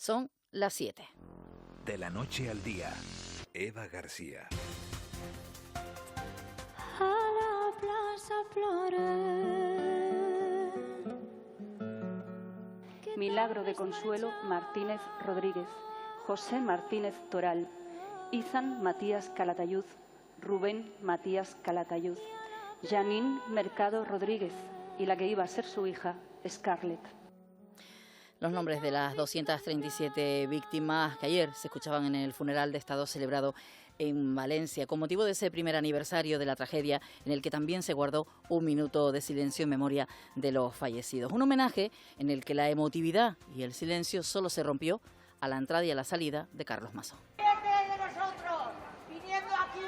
Son las 7. De la noche al día, Eva García. A la Plaza Flores. Milagro de Consuelo Martínez Rodríguez, José Martínez Toral, Izan Matías Calatayud, Rubén Matías Calatayud, Janine Mercado Rodríguez y la que iba a ser su hija, Scarlett. Los nombres de las 237 víctimas que ayer se escuchaban en el funeral de Estado celebrado en Valencia, con motivo de ese primer aniversario de la tragedia, en el que también se guardó un minuto de silencio en memoria de los fallecidos. Un homenaje en el que la emotividad y el silencio solo se rompió a la entrada y a la salida de Carlos Masó. De nosotros, viniendo aquí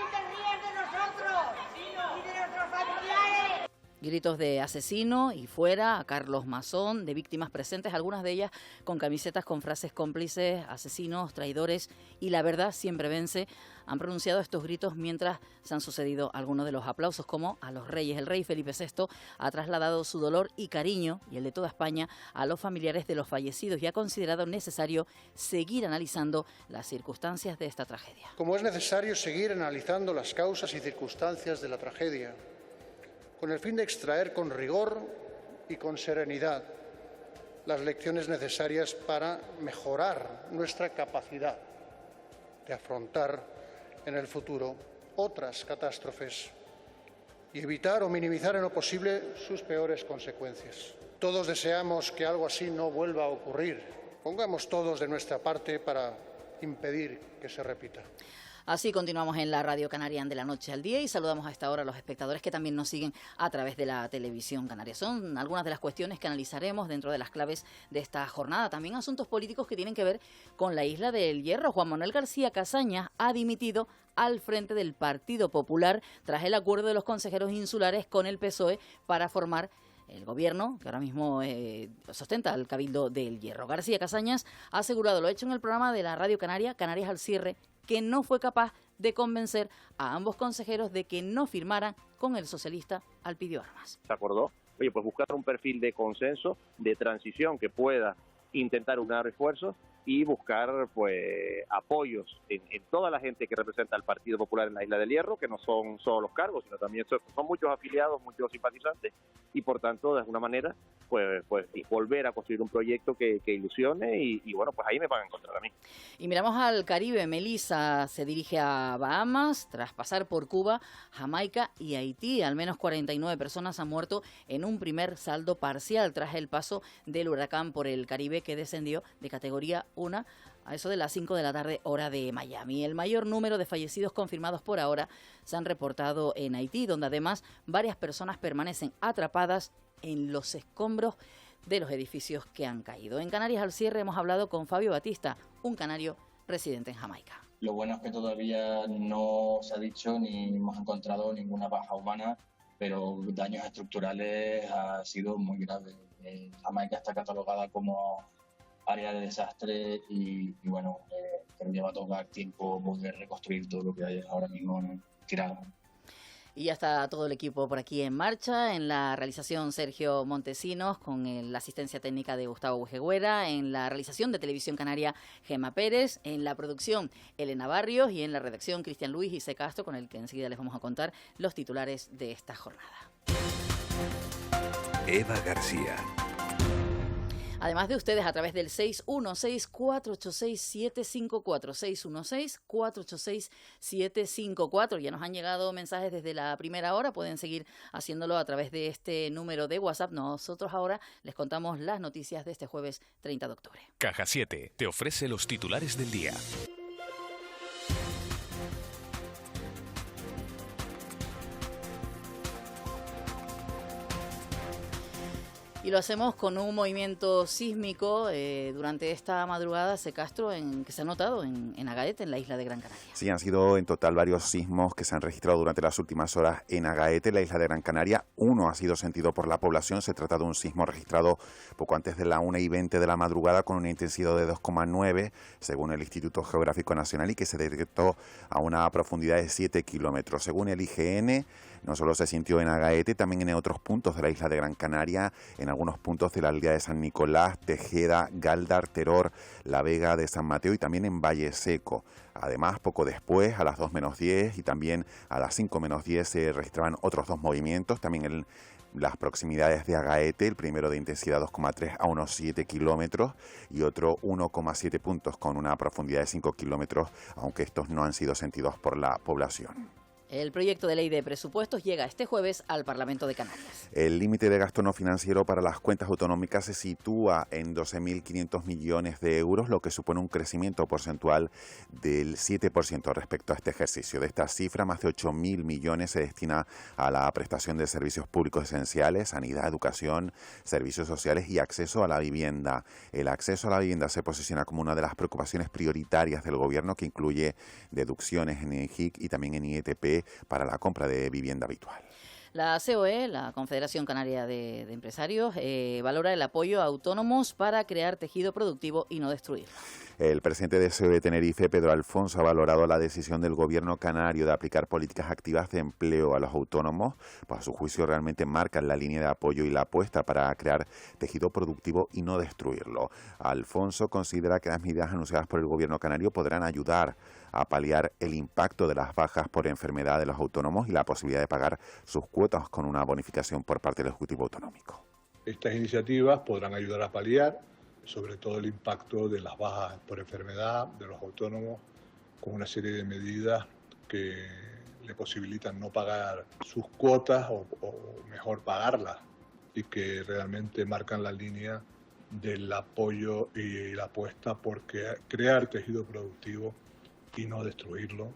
te ríes de nosotros y de nuestros familiares. Gritos de asesino y fuera a Carlos Masón, de víctimas presentes, algunas de ellas con camisetas con frases cómplices, asesinos, traidores y la verdad siempre vence. Han pronunciado estos gritos mientras se han sucedido algunos de los aplausos, como a los reyes. El rey Felipe VI ha trasladado su dolor y cariño, y el de toda España, a los familiares de los fallecidos y ha considerado necesario seguir analizando las circunstancias de esta tragedia. Como es necesario seguir analizando las causas y circunstancias de la tragedia, con el fin de extraer con rigor y con serenidad las lecciones necesarias para mejorar nuestra capacidad de afrontar en el futuro otras catástrofes y evitar o minimizar en lo posible sus peores consecuencias. Todos deseamos que algo así no vuelva a ocurrir. Pongamos todos de nuestra parte para impedir que se repita. Así continuamos en la Radio Canaria de la noche al día y saludamos a esta hora a los espectadores que también nos siguen a través de la televisión canaria. Son algunas de las cuestiones que analizaremos dentro de las claves de esta jornada. También asuntos políticos que tienen que ver con la Isla del Hierro. Juan Manuel García Casañas ha dimitido al frente del Partido Popular tras el acuerdo de los consejeros insulares con el PSOE para formar el gobierno que ahora mismo sostenta el Cabildo del Hierro. García Casañas ha asegurado, lo ha hecho en el programa de la Radio Canaria, Canarias al cierre, que no fue capaz de convencer a ambos consejeros de que no firmaran con el socialista Alpidio Armas. Se acordó, pues buscar un perfil de consenso, de transición que pueda intentar unar esfuerzos y buscar pues apoyos en toda la gente que representa al Partido Popular en la Isla del Hierro, que no son solo los cargos, sino también son muchos afiliados, muchos simpatizantes, y por tanto, de alguna manera, pues volver a construir un proyecto que ilusione y bueno, pues ahí me van a encontrar a mí. Y miramos al Caribe. Melissa se dirige a Bahamas tras pasar por Cuba, Jamaica y Haití. Al menos 49 personas han muerto en un primer saldo parcial tras el paso del huracán por el Caribe, que descendió de categoría 1 a eso de las 5 de la tarde, hora de Miami. El mayor número de fallecidos confirmados por ahora se han reportado en Haití, donde además varias personas permanecen atrapadas en los escombros de los edificios que han caído. En Canarias al cierre hemos hablado con Fabio Batista, un canario residente en Jamaica. Lo bueno es que todavía no se ha dicho ni hemos encontrado ninguna baja humana, pero daños estructurales ha sido muy graves. Jamaica está catalogada como área de desastre y bueno, creo que va a tocar tiempo poder reconstruir todo lo que hay ahora mismo tirado. Y ya está todo el equipo por aquí en marcha. En la realización Sergio Montesinos, con la asistencia técnica de Gustavo Bujegüera. En la realización de Televisión Canaria, Gema Pérez. En la producción, Elena Barrios. Y en la redacción, Cristian Luis y C. Castro, con el que enseguida les vamos a contar los titulares de esta jornada. Eva García. Además de ustedes, a través del 616-486-754, 616-486-754. Ya nos han llegado mensajes desde la primera hora, pueden seguir haciéndolo a través de este número de WhatsApp. Nosotros ahora les contamos las noticias de este jueves 30 de octubre. Caja 7 te ofrece los titulares del día. Y lo hacemos con un movimiento sísmico durante esta madrugada, C. Castro, que se ha notado en Agaete, en la isla de Gran Canaria. Sí, han sido en total varios sismos que se han registrado durante las últimas horas en Agaete, la isla de Gran Canaria. Uno ha sido sentido por la población. Se trata de un sismo registrado poco antes de la 1:20 de la madrugada con una intensidad de 2,9, según el Instituto Geográfico Nacional, y que se detectó a una profundidad de 7 kilómetros. Según el IGN, no solo se sintió en Agaete, también en otros puntos de la isla de Gran Canaria, en algunos puntos de la aldea de San Nicolás, Tejeda, Galdar, Teror, La Vega de San Mateo y también en Valle Seco. Además, poco después, a las 2 menos 10 y también a las 5 menos 10 se registraban otros dos movimientos, también en las proximidades de Agaete, el primero de intensidad 2,3 a unos 7 kilómetros y otro 1,7 puntos con una profundidad de 5 kilómetros, aunque estos no han sido sentidos por la población. El proyecto de ley de presupuestos llega este jueves al Parlamento de Canarias. El límite de gasto no financiero para las cuentas autonómicas se sitúa en 12.500 millones de euros, lo que supone un crecimiento porcentual del 7% respecto a este ejercicio. De esta cifra, más de 8.000 millones se destina a la prestación de servicios públicos esenciales, sanidad, educación, servicios sociales y acceso a la vivienda. El acceso a la vivienda se posiciona como una de las preocupaciones prioritarias del Gobierno, que incluye deducciones en EGIC y también en IETP para la compra de vivienda habitual. La COE, la Confederación Canaria de Empresarios, valora el apoyo a autónomos para crear tejido productivo y no destruirlo. El presidente de COE de Tenerife, Pedro Alfonso, ha valorado la decisión del gobierno canario de aplicar políticas activas de empleo a los autónomos, pues a su juicio realmente marcan la línea de apoyo y la apuesta para crear tejido productivo y no destruirlo. Alfonso considera que las medidas anunciadas por el gobierno canario podrán ayudar a paliar el impacto de las bajas por enfermedad de los autónomos y la posibilidad de pagar sus cuotas con una bonificación por parte del Ejecutivo Autonómico. Estas iniciativas podrán ayudar a paliar sobre todo el impacto de las bajas por enfermedad de los autónomos, con una serie de medidas que le posibilitan no pagar sus cuotas o mejor pagarlas, y que realmente marcan la línea del apoyo y la apuesta por crear tejido productivo y no destruirlo.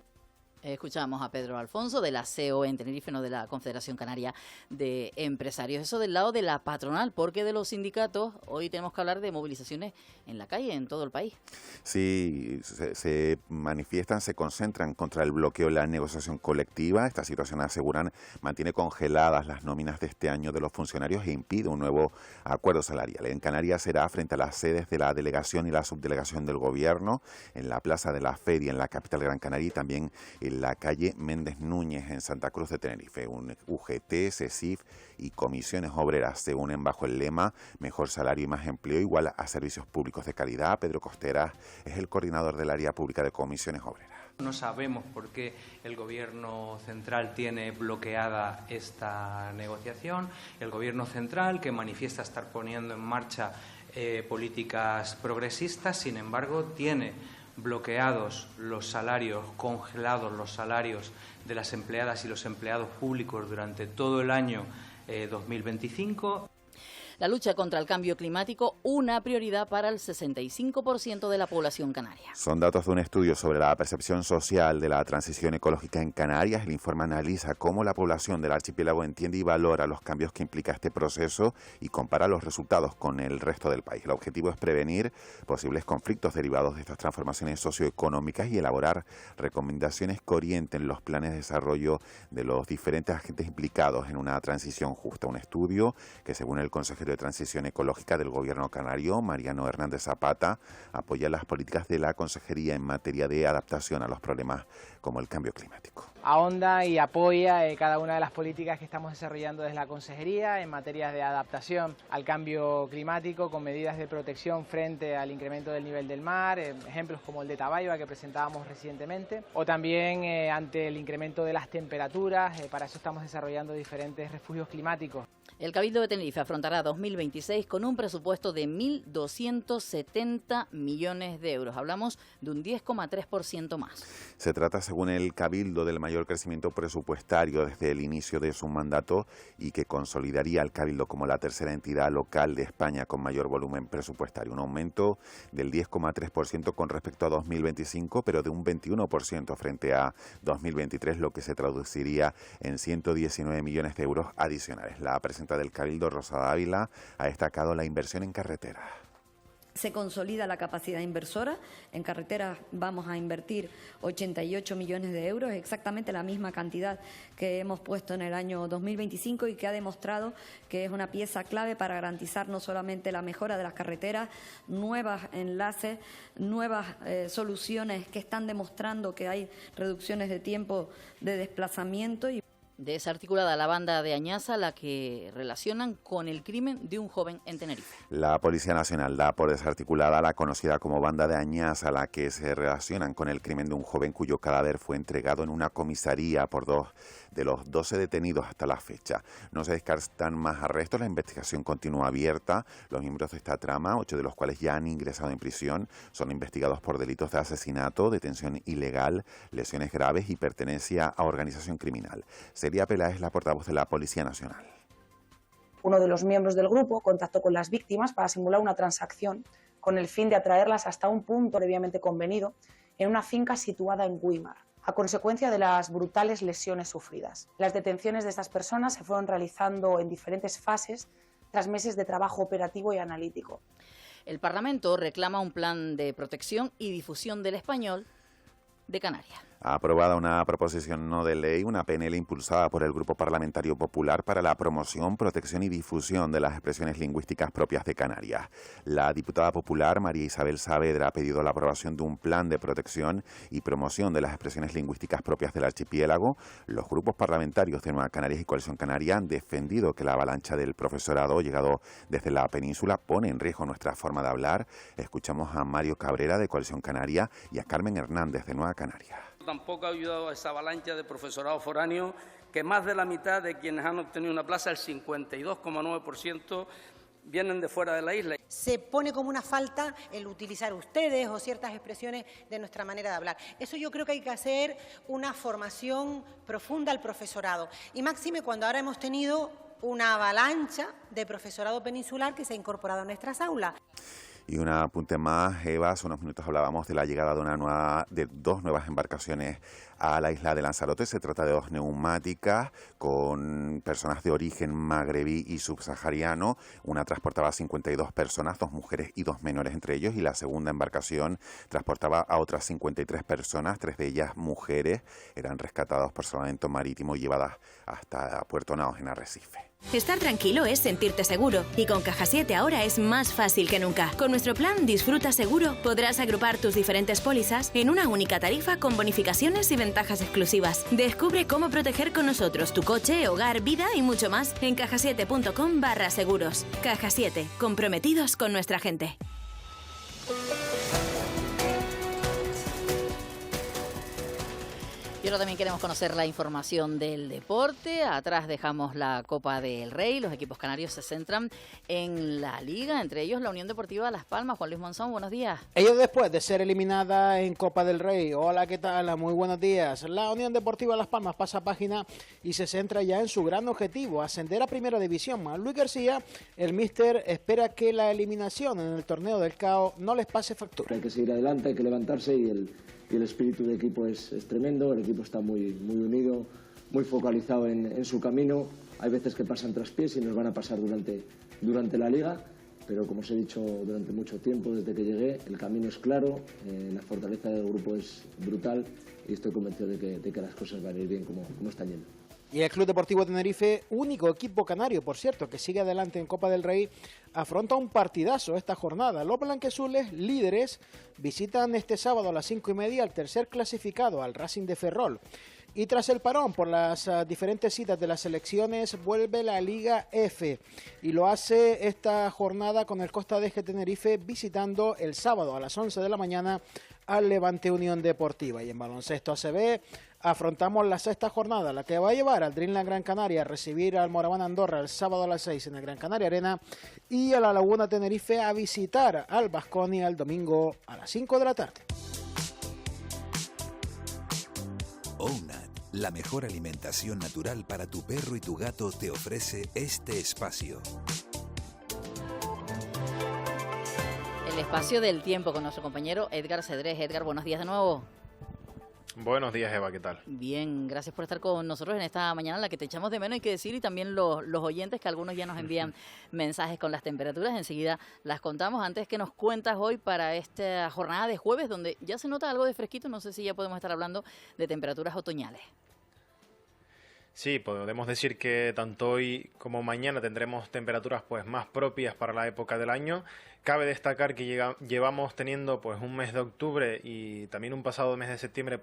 Escuchamos a Pedro Alfonso de la COE en Tenerife, no de la Confederación Canaria de Empresarios. Eso del lado de la patronal, porque de los sindicatos hoy tenemos que hablar de movilizaciones en la calle, en todo el país. Sí, se manifiestan, se concentran contra el bloqueo de la negociación colectiva. Esta situación, aseguran, mantiene congeladas las nóminas de este año de los funcionarios e impide un nuevo acuerdo salarial. En Canarias será frente a las sedes de la delegación y la subdelegación del gobierno, en la Plaza de la Feria, en la capital Gran Canaria, y también en la calle Méndez Núñez en Santa Cruz de Tenerife. Un UGT, CESIF y comisiones obreras se unen bajo el lema Mejor salario y más empleo igual a servicios públicos de calidad. Pedro Costeras es el coordinador del área pública de comisiones obreras. No sabemos por qué el Gobierno central tiene bloqueada esta negociación. El Gobierno central, que manifiesta estar poniendo en marcha políticas progresistas, sin embargo, tiene bloqueados los salarios, congelados los salarios de las empleadas y los empleados públicos durante todo el año 2025. La lucha contra el cambio climático, una prioridad para el 65% de la población canaria. Son datos de un estudio sobre la percepción social de la transición ecológica en Canarias. El informe analiza cómo la población del archipiélago entiende y valora los cambios que implica este proceso y compara los resultados con el resto del país. El objetivo es prevenir posibles conflictos derivados de estas transformaciones socioeconómicas y elaborar recomendaciones que orienten los planes de desarrollo de los diferentes agentes implicados en una transición justa. Un estudio que, según el consejero de Transición Ecológica del Gobierno canario, Mariano Hernández Zapata, apoya las políticas de la Consejería en materia de adaptación a los problemas como el cambio climático. Ahonda y apoya cada una de las políticas que estamos desarrollando desde la Consejería en materia de adaptación al cambio climático, con medidas de protección frente al incremento del nivel del mar, ejemplos como el de Tabayba que presentábamos recientemente, o también ante el incremento de las temperaturas. Para eso estamos desarrollando diferentes refugios climáticos. El Cabildo de Tenerife afrontará 2026 con un presupuesto de 1.270 millones de euros. Hablamos de un 10,3% más. Se trata, según el Cabildo, del mayor crecimiento presupuestario desde el inicio de su mandato y que consolidaría al Cabildo como la tercera entidad local de España con mayor volumen presupuestario. Un aumento del 10,3% con respecto a 2025, pero de un 21% frente a 2023, lo que se traduciría en 119 millones de euros adicionales. La presidenta del Cabildo, Rosa Dávila, ha destacado la inversión en carreteras. Se consolida la capacidad inversora. En carreteras vamos a invertir 88 millones de euros, exactamente la misma cantidad que hemos puesto en el año 2025 y que ha demostrado que es una pieza clave para garantizar no solamente la mejora de las carreteras, nuevos enlaces, nuevas soluciones que están demostrando que hay reducciones de tiempo de desplazamiento. Desarticulada la banda de Añaza, la que relacionan con el crimen de un joven en Tenerife. La Policía Nacional da por desarticulada la conocida como banda de Añaza, la que se relacionan con el crimen de un joven cuyo cadáver fue entregado en una comisaría por 2 de los 12 detenidos hasta la fecha. No se descartan más arrestos, la investigación continúa abierta. Los miembros de esta trama, 8 de los cuales ya han ingresado en prisión, son investigados por delitos de asesinato, detención ilegal, lesiones graves y pertenencia a organización criminal. Celia Peláez es la portavoz de la Policía Nacional. Uno de los miembros del grupo contactó con las víctimas para simular una transacción con el fin de atraerlas hasta un punto previamente convenido en una finca situada en Güímar, a consecuencia de las brutales lesiones sufridas. Las detenciones de estas personas se fueron realizando en diferentes fases tras meses de trabajo operativo y analítico. El Parlamento reclama un plan de protección y difusión del español de Canarias. Ha aprobada una proposición no de ley, una PNL impulsada por el Grupo Parlamentario Popular para la promoción, protección y difusión de las expresiones lingüísticas propias de Canarias. La diputada popular María Isabel Saavedra ha pedido la aprobación de un plan de protección y promoción de las expresiones lingüísticas propias del archipiélago. Los grupos parlamentarios de Nueva Canarias y Coalición Canaria han defendido que la avalancha del profesorado llegado desde la península pone en riesgo nuestra forma de hablar. Escuchamos a Mario Cabrera de Coalición Canaria y a Carmen Hernández de Nueva Canarias. Tampoco ha ayudado a esa avalancha de profesorado foráneo, que más de la mitad de quienes han obtenido una plaza, el 52,9%, vienen de fuera de la isla. Se pone como una falta el utilizar ustedes o ciertas expresiones de nuestra manera de hablar. Eso yo creo que hay que hacer una formación profunda al profesorado. Y máxime cuando ahora hemos tenido una avalancha de profesorado peninsular que se ha incorporado a nuestras aulas. Y un apunte más, Eva, hace unos minutos hablábamos de la llegada de 2 nuevas embarcaciones a la isla de Lanzarote. Se trata de 2 neumáticas con personas de origen magrebí y subsahariano. Una transportaba a 52 personas, 2 mujeres y 2 menores entre ellos, y la segunda embarcación transportaba a otras 53 personas, 3 de ellas mujeres. Eran rescatados por Salvamento Marítimo y llevadas hasta Puerto Naos en Arrecife. Estar tranquilo es sentirte seguro, y con Caja 7 ahora es más fácil que nunca. Con nuestro plan Disfruta Seguro podrás agrupar tus diferentes pólizas en una única tarifa con bonificaciones y ventajas exclusivas. Descubre cómo proteger con nosotros tu coche, hogar, vida y mucho más en cajasiete.com/seguros. Caja 7, comprometidos con nuestra gente. Y ahora también queremos conocer la información del deporte. Atrás dejamos la Copa del Rey. Los equipos canarios se centran en la Liga, entre ellos la Unión Deportiva Las Palmas. Juan Luis Monzón, buenos días. Ellos después de ser eliminada en Copa del Rey. Hola, ¿qué tal? Muy buenos días. La Unión Deportiva Las Palmas pasa página y se centra ya en su gran objetivo, ascender a Primera División. A Luis García, el míster, espera que la eliminación en el torneo del CAO no les pase factura. Hay que seguir adelante, hay que levantarse y el espíritu de equipo es tremendo. El equipo está muy unido, muy focalizado en su camino. Hay veces que pasan traspiés y nos van a pasar durante la liga, pero como os he dicho durante mucho tiempo, desde que llegué, el camino es claro, la fortaleza del grupo es brutal y estoy convencido de que las cosas van a ir bien como están yendo. Y el Club Deportivo Tenerife, único equipo canario, por cierto, que sigue adelante en Copa del Rey, afronta un partidazo esta jornada. Los blanqueazules, líderes, visitan este sábado a las 5:30 al tercer clasificado, al Racing de Ferrol. Y tras el parón por las diferentes citas de las selecciones, vuelve la Liga F. Y lo hace esta jornada con el Costa de Eje Tenerife visitando el sábado a las 11 de la mañana al Levante Unión Deportiva. Y en baloncesto ACB afrontamos la 6ª jornada, la que va a llevar al Dreamland Gran Canaria a recibir al Moraván Andorra el sábado a las 6 en el Gran Canaria Arena y a la Laguna Tenerife a visitar al Baskonia el domingo a las 5 de la tarde. OUNAT, la mejor alimentación natural para tu perro y tu gato, te ofrece este espacio. El espacio del tiempo con nuestro compañero Edgar Cedrés. Edgar, buenos días de nuevo. Buenos días, Eva, ¿qué tal? Bien, gracias por estar con nosotros en esta mañana en la que te echamos de menos, hay que decir, y también los oyentes, que algunos ya nos envían mensajes con las temperaturas. Enseguida las contamos. Antes, que nos cuentas hoy para esta jornada de jueves, donde ya se nota algo de fresquito? No sé si ya podemos estar hablando de temperaturas otoñales. Sí, podemos decir que tanto hoy como mañana tendremos temperaturas pues más propias para la época del año, Cabe destacar que llevamos teniendo pues un mes de octubre y también un pasado mes de septiembre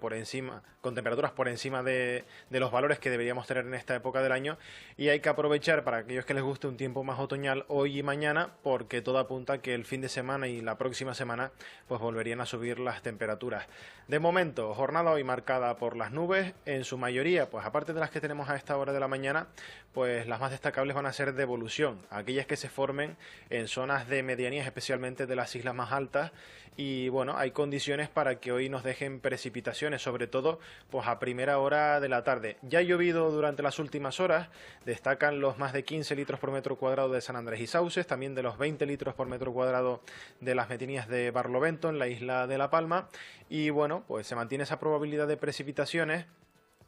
con temperaturas por encima de los valores que deberíamos tener en esta época del año, y hay que aprovechar para aquellos que les guste un tiempo más otoñal hoy y mañana, porque todo apunta a que el fin de semana y la próxima semana pues volverían a subir las temperaturas. De momento, jornada hoy marcada por las nubes, en su mayoría, pues aparte de las que tenemos a esta hora de la mañana, pues las más destacables van a ser de evolución, aquellas que se formen en zonas de medianías, especialmente de las islas más altas, y bueno, hay condiciones para que hoy nos dejen precipitaciones, sobre todo pues a primera hora de la tarde. Ya ha llovido durante las últimas horas, destacan los más de 15 litros por metro cuadrado de San Andrés y Sauces, también de los 20 litros por metro cuadrado de las medianías de Barlovento, en la isla de La Palma, y bueno, pues se mantiene esa probabilidad de precipitaciones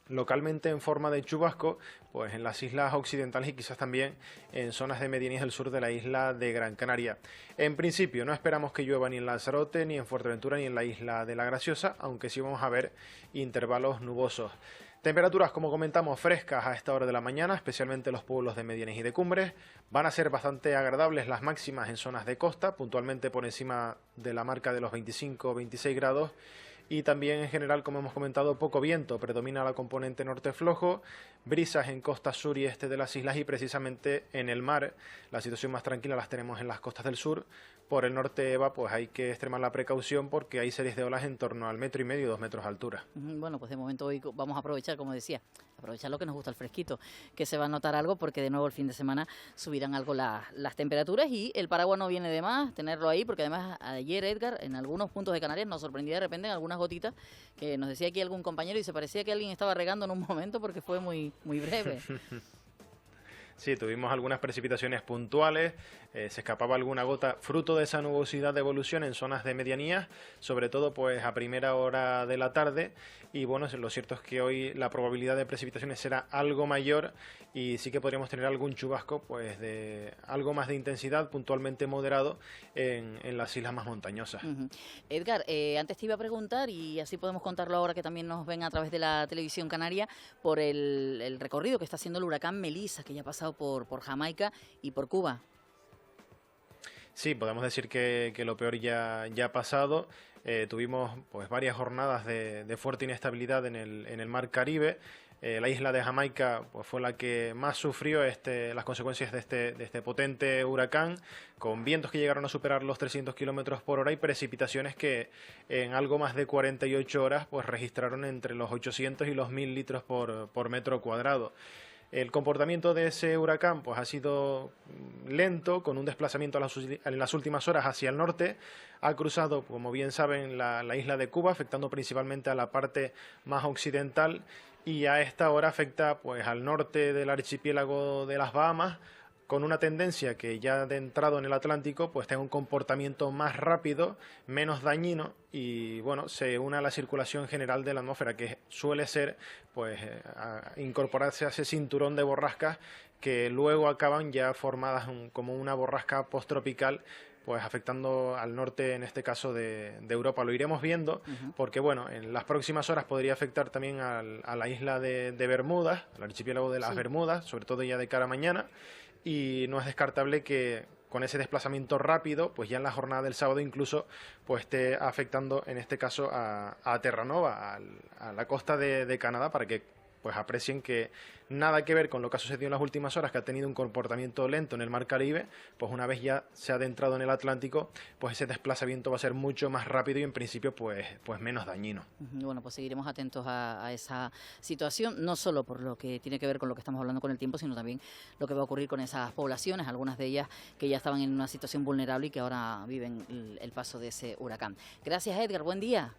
localmente en forma de chubasco, pues en las islas occidentales y quizás también en zonas de medianías del sur de la isla de Gran Canaria. En principio no esperamos que llueva ni en Lanzarote, ni en Fuerteventura, ni en la isla de La Graciosa, aunque sí vamos a ver intervalos nubosos. Temperaturas, como comentamos, frescas a esta hora de la mañana, especialmente los pueblos de medianías y de cumbres. Van a ser bastante agradables las máximas en zonas de costa, puntualmente por encima de la marca de los 25 o 26 grados. Y también en general, como hemos comentado, poco viento, predomina la componente norte flojo, brisas en costa sur y este de las islas, y precisamente en el mar la situación más tranquila las tenemos en las costas del sur. Por el norte, Eva, pues hay que extremar la precaución porque hay series de olas en torno al 1,5 metros, 2 metros de altura. Bueno, pues de momento hoy vamos a aprovechar, como decía, aprovechar lo que nos gusta, el fresquito, que se va a notar algo porque de nuevo el fin de semana subirán algo las temperaturas, y el paraguas no viene de más tenerlo ahí, porque además ayer, Edgar, en algunos puntos de Canarias nos sorprendía de repente en algunas gotitas, que nos decía aquí algún compañero y se parecía que alguien estaba regando en un momento porque fue muy breve. Sí, tuvimos algunas precipitaciones puntuales, se escapaba alguna gota fruto de esa nubosidad de evolución en zonas de medianías, sobre todo pues a primera hora de la tarde, y bueno, lo cierto es que hoy la probabilidad de precipitaciones será algo mayor y sí que podríamos tener algún chubasco pues de algo más de intensidad, puntualmente moderado en las islas más montañosas. Edgar, antes te iba a preguntar, y así podemos contarlo ahora que también nos ven a través de la televisión canaria, por el recorrido que está haciendo el huracán Melissa, que ya ha pasado por Jamaica y por Cuba. Sí, podemos decir que lo peor ya ha pasado. Tuvimos pues varias jornadas de fuerte inestabilidad en el mar Caribe. La isla de Jamaica pues fue la que más sufrió las consecuencias de este potente huracán, con vientos que llegaron a superar los 300 kilómetros por hora y precipitaciones que en algo más de 48 horas pues registraron entre los 800 y los 1000 litros por metro cuadrado. El comportamiento de ese huracán pues ha sido lento, con un desplazamiento en las últimas horas hacia el norte. Ha cruzado, como bien saben, la isla de Cuba, afectando principalmente a la parte más occidental, y a esta hora afecta pues al norte del archipiélago de las Bahamas, con una tendencia que ya de entrado en el Atlántico pues tenga un comportamiento más rápido, menos dañino, y bueno, se une a la circulación general de la atmósfera, que suele ser pues incorporarse a ese cinturón de borrascas que luego acaban ya formadas como una borrasca posttropical, pues afectando al norte, en este caso de Europa. Lo iremos viendo porque bueno, en las próximas horas podría afectar también a la isla de Bermudas, al archipiélago de las Bermudas, sobre todo ya de cara a mañana. Y no es descartable que con ese desplazamiento rápido, pues ya en la jornada del sábado incluso pues esté afectando en este caso a Terranova, a la costa de Canadá, para que pues aprecien que nada que ver con lo que ha sucedido en las últimas horas, que ha tenido un comportamiento lento en el mar Caribe, pues una vez ya se ha adentrado en el Atlántico, pues ese desplazamiento va a ser mucho más rápido y en principio pues menos dañino. Bueno, pues seguiremos atentos a esa situación, no solo por lo que tiene que ver con lo que estamos hablando con el tiempo, sino también lo que va a ocurrir con esas poblaciones, algunas de ellas que ya estaban en una situación vulnerable y que ahora viven el paso de ese huracán. Gracias, Edgar, buen día.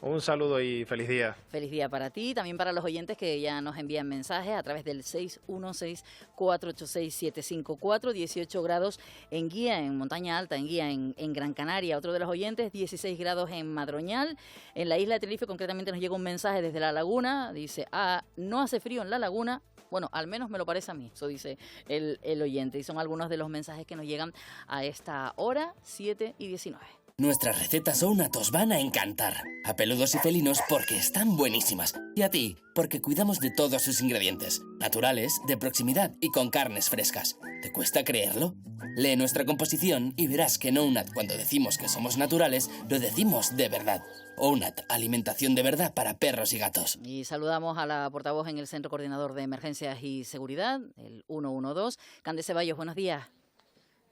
Un saludo y feliz día. Feliz día para ti, también para los oyentes que ya nos envían mensajes a través del 616-486-754, 18 grados en Guía, en Montaña Alta, en Guía, en Gran Canaria. Otro de los oyentes, 16 grados en Madroñal. En la isla de Tenerife concretamente nos llega un mensaje desde La Laguna, dice, no hace frío en La Laguna. Bueno, al menos me lo parece a mí, eso dice el oyente. Y son algunos de los mensajes que nos llegan a esta hora, 7:19. Nuestras recetas OUNAT os van a encantar. A peludos y felinos porque están buenísimas. Y a ti, porque cuidamos de todos sus ingredientes. Naturales, de proximidad y con carnes frescas. ¿Te cuesta creerlo? Lee nuestra composición y verás que en OUNAT, cuando decimos que somos naturales, lo decimos de verdad. OUNAT, alimentación de verdad para perros y gatos. Y saludamos a la portavoz en el Centro Coordinador de Emergencias y Seguridad, el 112, Cande Ceballos. Buenos días.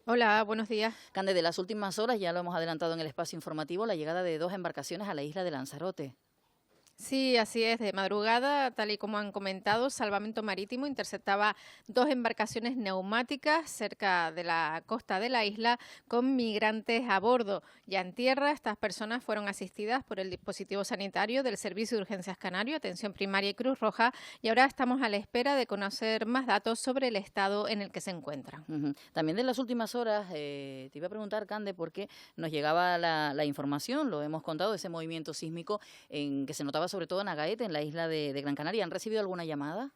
Hola, buenos días. Cande, de las últimas horas, ya lo hemos adelantado en el espacio informativo, la llegada de 2 embarcaciones a la isla de Lanzarote. Sí, así es. De madrugada, tal y como han comentado, Salvamento Marítimo interceptaba 2 embarcaciones neumáticas cerca de la costa de la isla con migrantes a bordo. Ya en tierra, estas personas fueron asistidas por el dispositivo sanitario del Servicio de Urgencias Canario, Atención Primaria y Cruz Roja, y ahora estamos a la espera de conocer más datos sobre el estado en el que se encuentran. También de las últimas horas, te iba a preguntar, Cande, porque nos llegaba la información, lo hemos contado, de ese movimiento sísmico en que se notaba sobre todo en Agaete, en la isla de Gran Canaria. ¿Han recibido alguna llamada?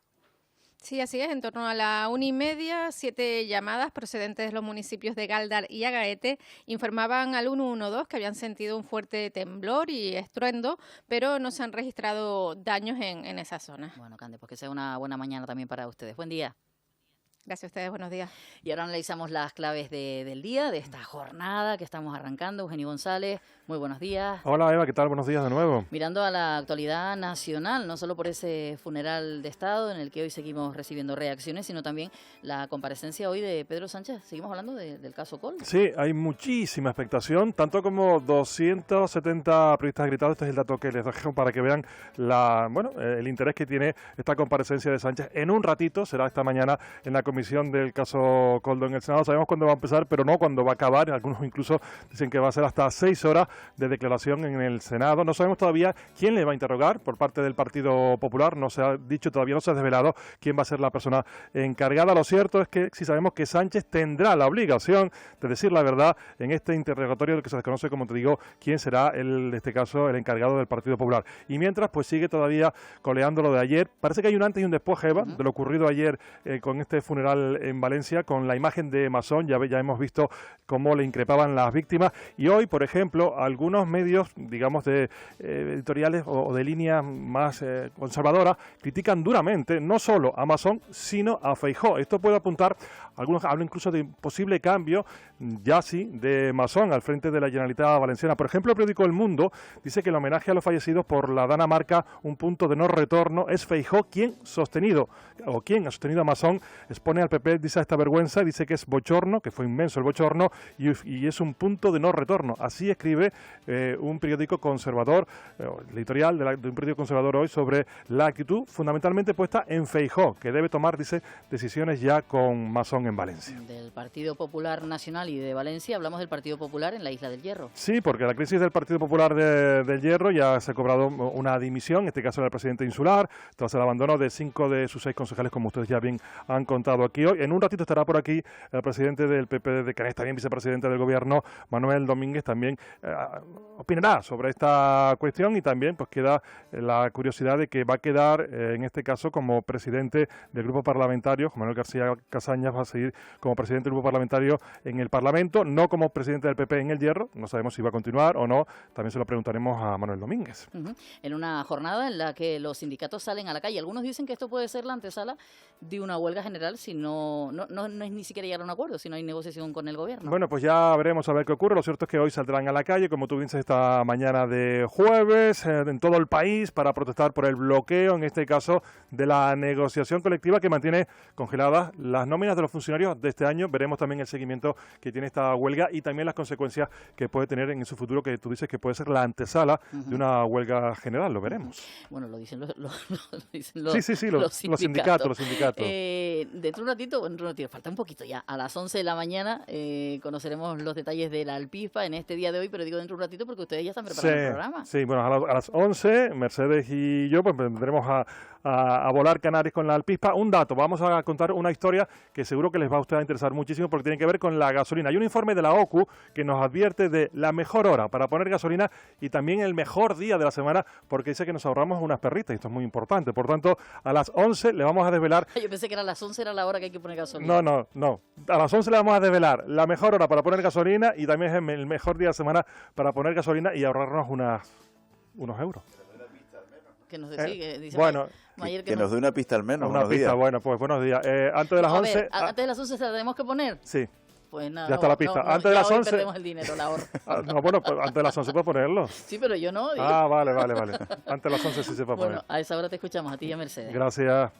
Sí, así es. En torno a la 1:30, 7 llamadas procedentes de los municipios de Galdar y Agaete informaban al 112 que habían sentido un fuerte temblor y estruendo, pero no se han registrado daños en esa zona. Bueno, Cande, pues que sea una buena mañana también para ustedes. Buen día. Gracias a ustedes, buenos días. Y ahora analizamos las claves del día, de esta jornada que estamos arrancando. Eugenio González, muy buenos días. Hola Eva, ¿qué tal? Buenos días de nuevo. Mirando a la actualidad nacional, no solo por ese funeral de Estado en el que hoy seguimos recibiendo reacciones, sino también la comparecencia hoy de Pedro Sánchez. Seguimos hablando del caso Coldo. Sí, hay muchísima expectación, tanto como 270 periodistas gritados. Este es el dato que les dejo para que vean el interés que tiene esta comparecencia de Sánchez. En un ratito, será esta mañana en la comisión del caso Coldo en el Senado. Sabemos cuándo va a empezar, pero no cuándo va a acabar. Algunos incluso dicen que va a ser hasta 6 horas de declaración en el Senado. No sabemos todavía quién le va a interrogar por parte del Partido Popular. No se ha dicho todavía, no se ha desvelado quién va a ser la persona encargada. Lo cierto es que sí sabemos que Sánchez tendrá la obligación de decir la verdad en este interrogatorio, que se desconoce, como te digo, quién será en este caso el encargado del Partido Popular. Y mientras, pues sigue todavía coleando lo de ayer. Parece que hay un antes y un después, Eva, de lo ocurrido ayer con este funeral en Valencia, con la imagen de Masón. Ya hemos visto cómo le increpaban las víctimas. Y hoy, por ejemplo, algunos medios, digamos, de editoriales o de línea más conservadora, critican duramente no solo a Masón, sino a Feijóo. Esto puede apuntar, algunos hablan incluso de posible cambio, ya sí, de Masón al frente de la Generalitat Valenciana. Por ejemplo, el periódico El Mundo dice que el homenaje a los fallecidos por la Dana marca un punto de no retorno. Es Feijóo quien ha sostenido a Masón, expone al PP, dice, esta vergüenza, dice que es bochorno, que fue inmenso el bochorno, y es un punto de no retorno. Así escribe un periódico conservador, el editorial de un periódico conservador hoy, sobre la actitud fundamentalmente puesta en Feijóo, que debe tomar, dice, decisiones ya con Masón en Valencia. Del Partido Popular Nacional y de Valencia, hablamos del Partido Popular en la Isla del Hierro. Sí, porque la crisis del Partido Popular del Hierro ya se ha cobrado una dimisión, en este caso del presidente insular, tras el abandono de 5 de sus 6 concejales, como ustedes ya bien han contado aquí hoy. En un ratito estará por aquí el presidente del PP de Canarias, también vicepresidente del Gobierno, Manuel Domínguez, también opinará sobre esta cuestión, y también pues queda la curiosidad de que va a quedar, en este caso, como presidente del grupo parlamentario. Manuel García Casañas va a seguir como presidente del grupo parlamentario en el Parlamento, no como presidente del PP en el Hierro. No sabemos si va a continuar o no, también se lo preguntaremos a Manuel Domínguez. En una jornada en la que los sindicatos salen a la calle. Algunos dicen que esto puede ser la antesala de una huelga general si no es ni siquiera llegar a un acuerdo, si no hay negociación con el Gobierno. Bueno, pues ya veremos a ver qué ocurre. Lo cierto es que hoy saldrán a la calle, como tú dices, esta mañana de jueves, en todo el país, para protestar por el bloqueo, en este caso, de la negociación colectiva que mantiene congeladas las nóminas de los funcionarios de este año. Veremos también el seguimiento que tiene esta huelga y también las consecuencias que puede tener en su futuro, que tú dices que puede ser la antesala de una huelga general. Lo veremos. Bueno, lo dicen los sindicatos. Dentro de un ratito, falta un poquito ya, a las 11 de la mañana conoceremos los detalles de la Alpispa en este día de hoy, pero digo dentro de un ratito porque ustedes ya están preparando el programa. Sí, bueno, a las 11, Mercedes y yo pues vendremos a volar Canarias con la Alpispa. Un dato, vamos a contar una historia que seguro que les va a ustedes a interesar muchísimo, porque tiene que ver con la gasolina. Hay un informe de la OCU que nos advierte de la mejor hora para poner gasolina y también el mejor día de la semana, porque dice que nos ahorramos unas perritas, y esto es muy importante. Por tanto, a las 11 le vamos a desvelar... Yo pensé que era a las 11 era la la hora que hay que poner gasolina. No. A las 11 le vamos a desvelar la mejor hora para poner gasolina y también es el mejor día de semana para poner gasolina y ahorrarnos unos euros. Que nos decía, dice bueno, Mayer que nos dé una pista al menos. Una pista, bueno, pues buenos días. Antes de las 11... ¿Antes de las 11 se la tenemos que poner? Sí. Pues nada, ya está la pista. Antes de las 11... perdemos el dinero, la ahorro. No, bueno, pues antes de las 11 puede ponerlo. Sí, pero yo no. Digo. Vale. Antes de las 11 sí se puede poner. Bueno, a esa hora te escuchamos, a ti y a Mercedes. Gracias.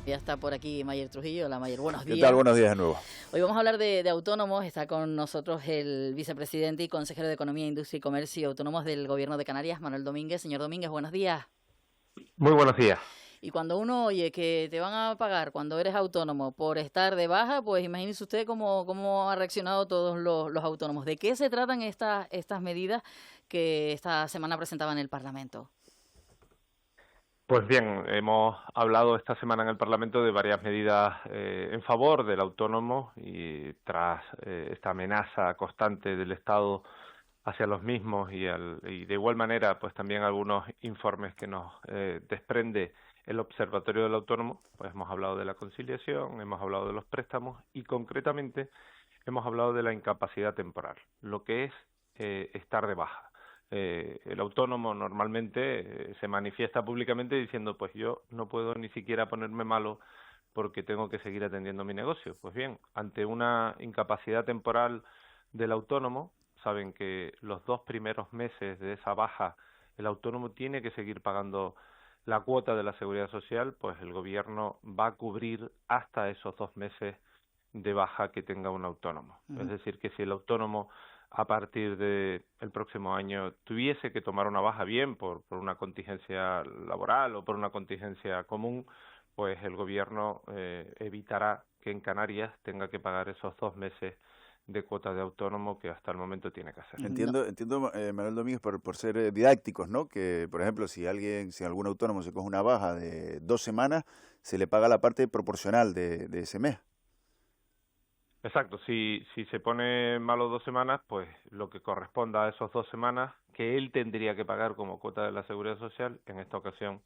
Ya está por aquí Mayer Trujillo. Hola Mayer, buenos días. ¿Qué tal? Buenos días de nuevo. Hoy vamos a hablar de autónomos. Está con nosotros el vicepresidente y consejero de Economía, Industria y Comercio y Autónomos del Gobierno de Canarias, Manuel Domínguez. Señor Domínguez, buenos días. Muy buenos días. Y cuando uno oye que te van a pagar cuando eres autónomo por estar de baja, pues imagínese usted cómo han reaccionado todos los autónomos. ¿De qué se tratan estas medidas que esta semana presentaban en el Parlamento? Pues bien, hemos hablado esta semana en el Parlamento de varias medidas en favor del autónomo y tras esta amenaza constante del Estado hacia los mismos y de igual manera pues también algunos informes que nos desprende el Observatorio del Autónomo, pues hemos hablado de la conciliación, hemos hablado de los préstamos y concretamente hemos hablado de la incapacidad temporal, lo que es estar de baja. El autónomo normalmente se manifiesta públicamente diciendo pues yo no puedo ni siquiera ponerme malo porque tengo que seguir atendiendo mi negocio. Pues bien, ante una incapacidad temporal del autónomo, saben que los 2 primeros meses de esa baja el autónomo tiene que seguir pagando la cuota de la Seguridad Social, pues el gobierno va a cubrir hasta esos 2 meses de baja que tenga un autónomo. Es decir, que si el autónomo a partir del próximo año tuviese que tomar una baja bien por una contingencia laboral o por una contingencia común, pues el gobierno evitará que en Canarias tenga que pagar esos 2 meses de cuota de autónomo que hasta el momento tiene que hacer. Entiendo Manuel Domínguez, por ser didácticos, ¿no? Que, por ejemplo, si algún autónomo se coge una baja de 2 semanas, se le paga la parte proporcional de ese mes. Exacto, si se pone malo 2 semanas, pues lo que corresponda a esos 2 semanas que él tendría que pagar como cuota de la Seguridad Social, en esta ocasión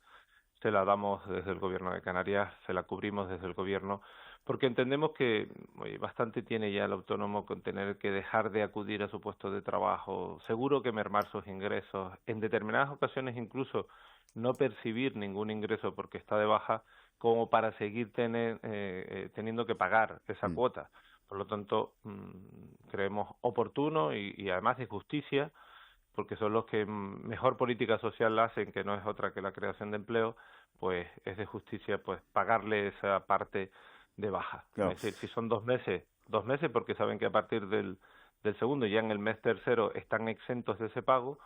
se la damos desde el Gobierno de Canarias, se la cubrimos desde el Gobierno, porque entendemos que bastante tiene ya el autónomo con tener que dejar de acudir a su puesto de trabajo, seguro que mermar sus ingresos, en determinadas ocasiones incluso no percibir ningún ingreso porque está de baja, como para seguir teniendo que pagar esa cuota. Por lo tanto, creemos oportuno y además de justicia, porque son los que mejor política social hacen, que no es otra que la creación de empleo, pues es de justicia pues pagarle esa parte de baja. Claro. Es decir, si son 2 meses porque saben que a partir del segundo, ya en el mes tercero, están exentos de ese pago,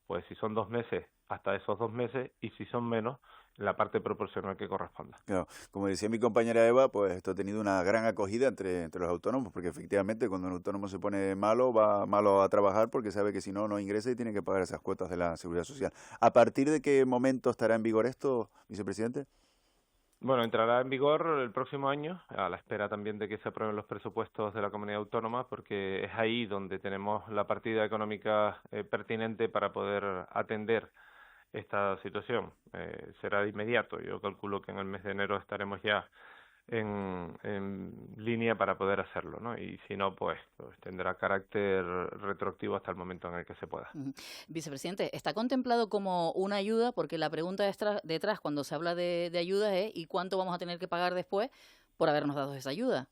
pues si son 2 meses, hasta esos 2 meses, y si son menos, la parte proporcional que corresponda. Claro. Como decía mi compañera Eva, pues esto ha tenido una gran acogida entre los autónomos, porque efectivamente cuando un autónomo se pone malo, va malo a trabajar porque sabe que si no, no ingresa y tiene que pagar esas cuotas de la Seguridad Social. ¿A partir de qué momento estará en vigor esto, vicepresidente? Bueno, entrará en vigor el próximo año, a la espera también de que se aprueben los presupuestos de la comunidad autónoma, porque es ahí donde tenemos la partida económica pertinente para poder atender esta situación. Será de inmediato. Yo calculo que en el mes de enero estaremos ya en línea para poder hacerlo, ¿no? Y si no, pues tendrá carácter retroactivo hasta el momento en el que se pueda. Vicepresidente, ¿está contemplado como una ayuda? Porque la pregunta detrás cuando se habla de ayuda es ¿y cuánto vamos a tener que pagar después por habernos dado esa ayuda?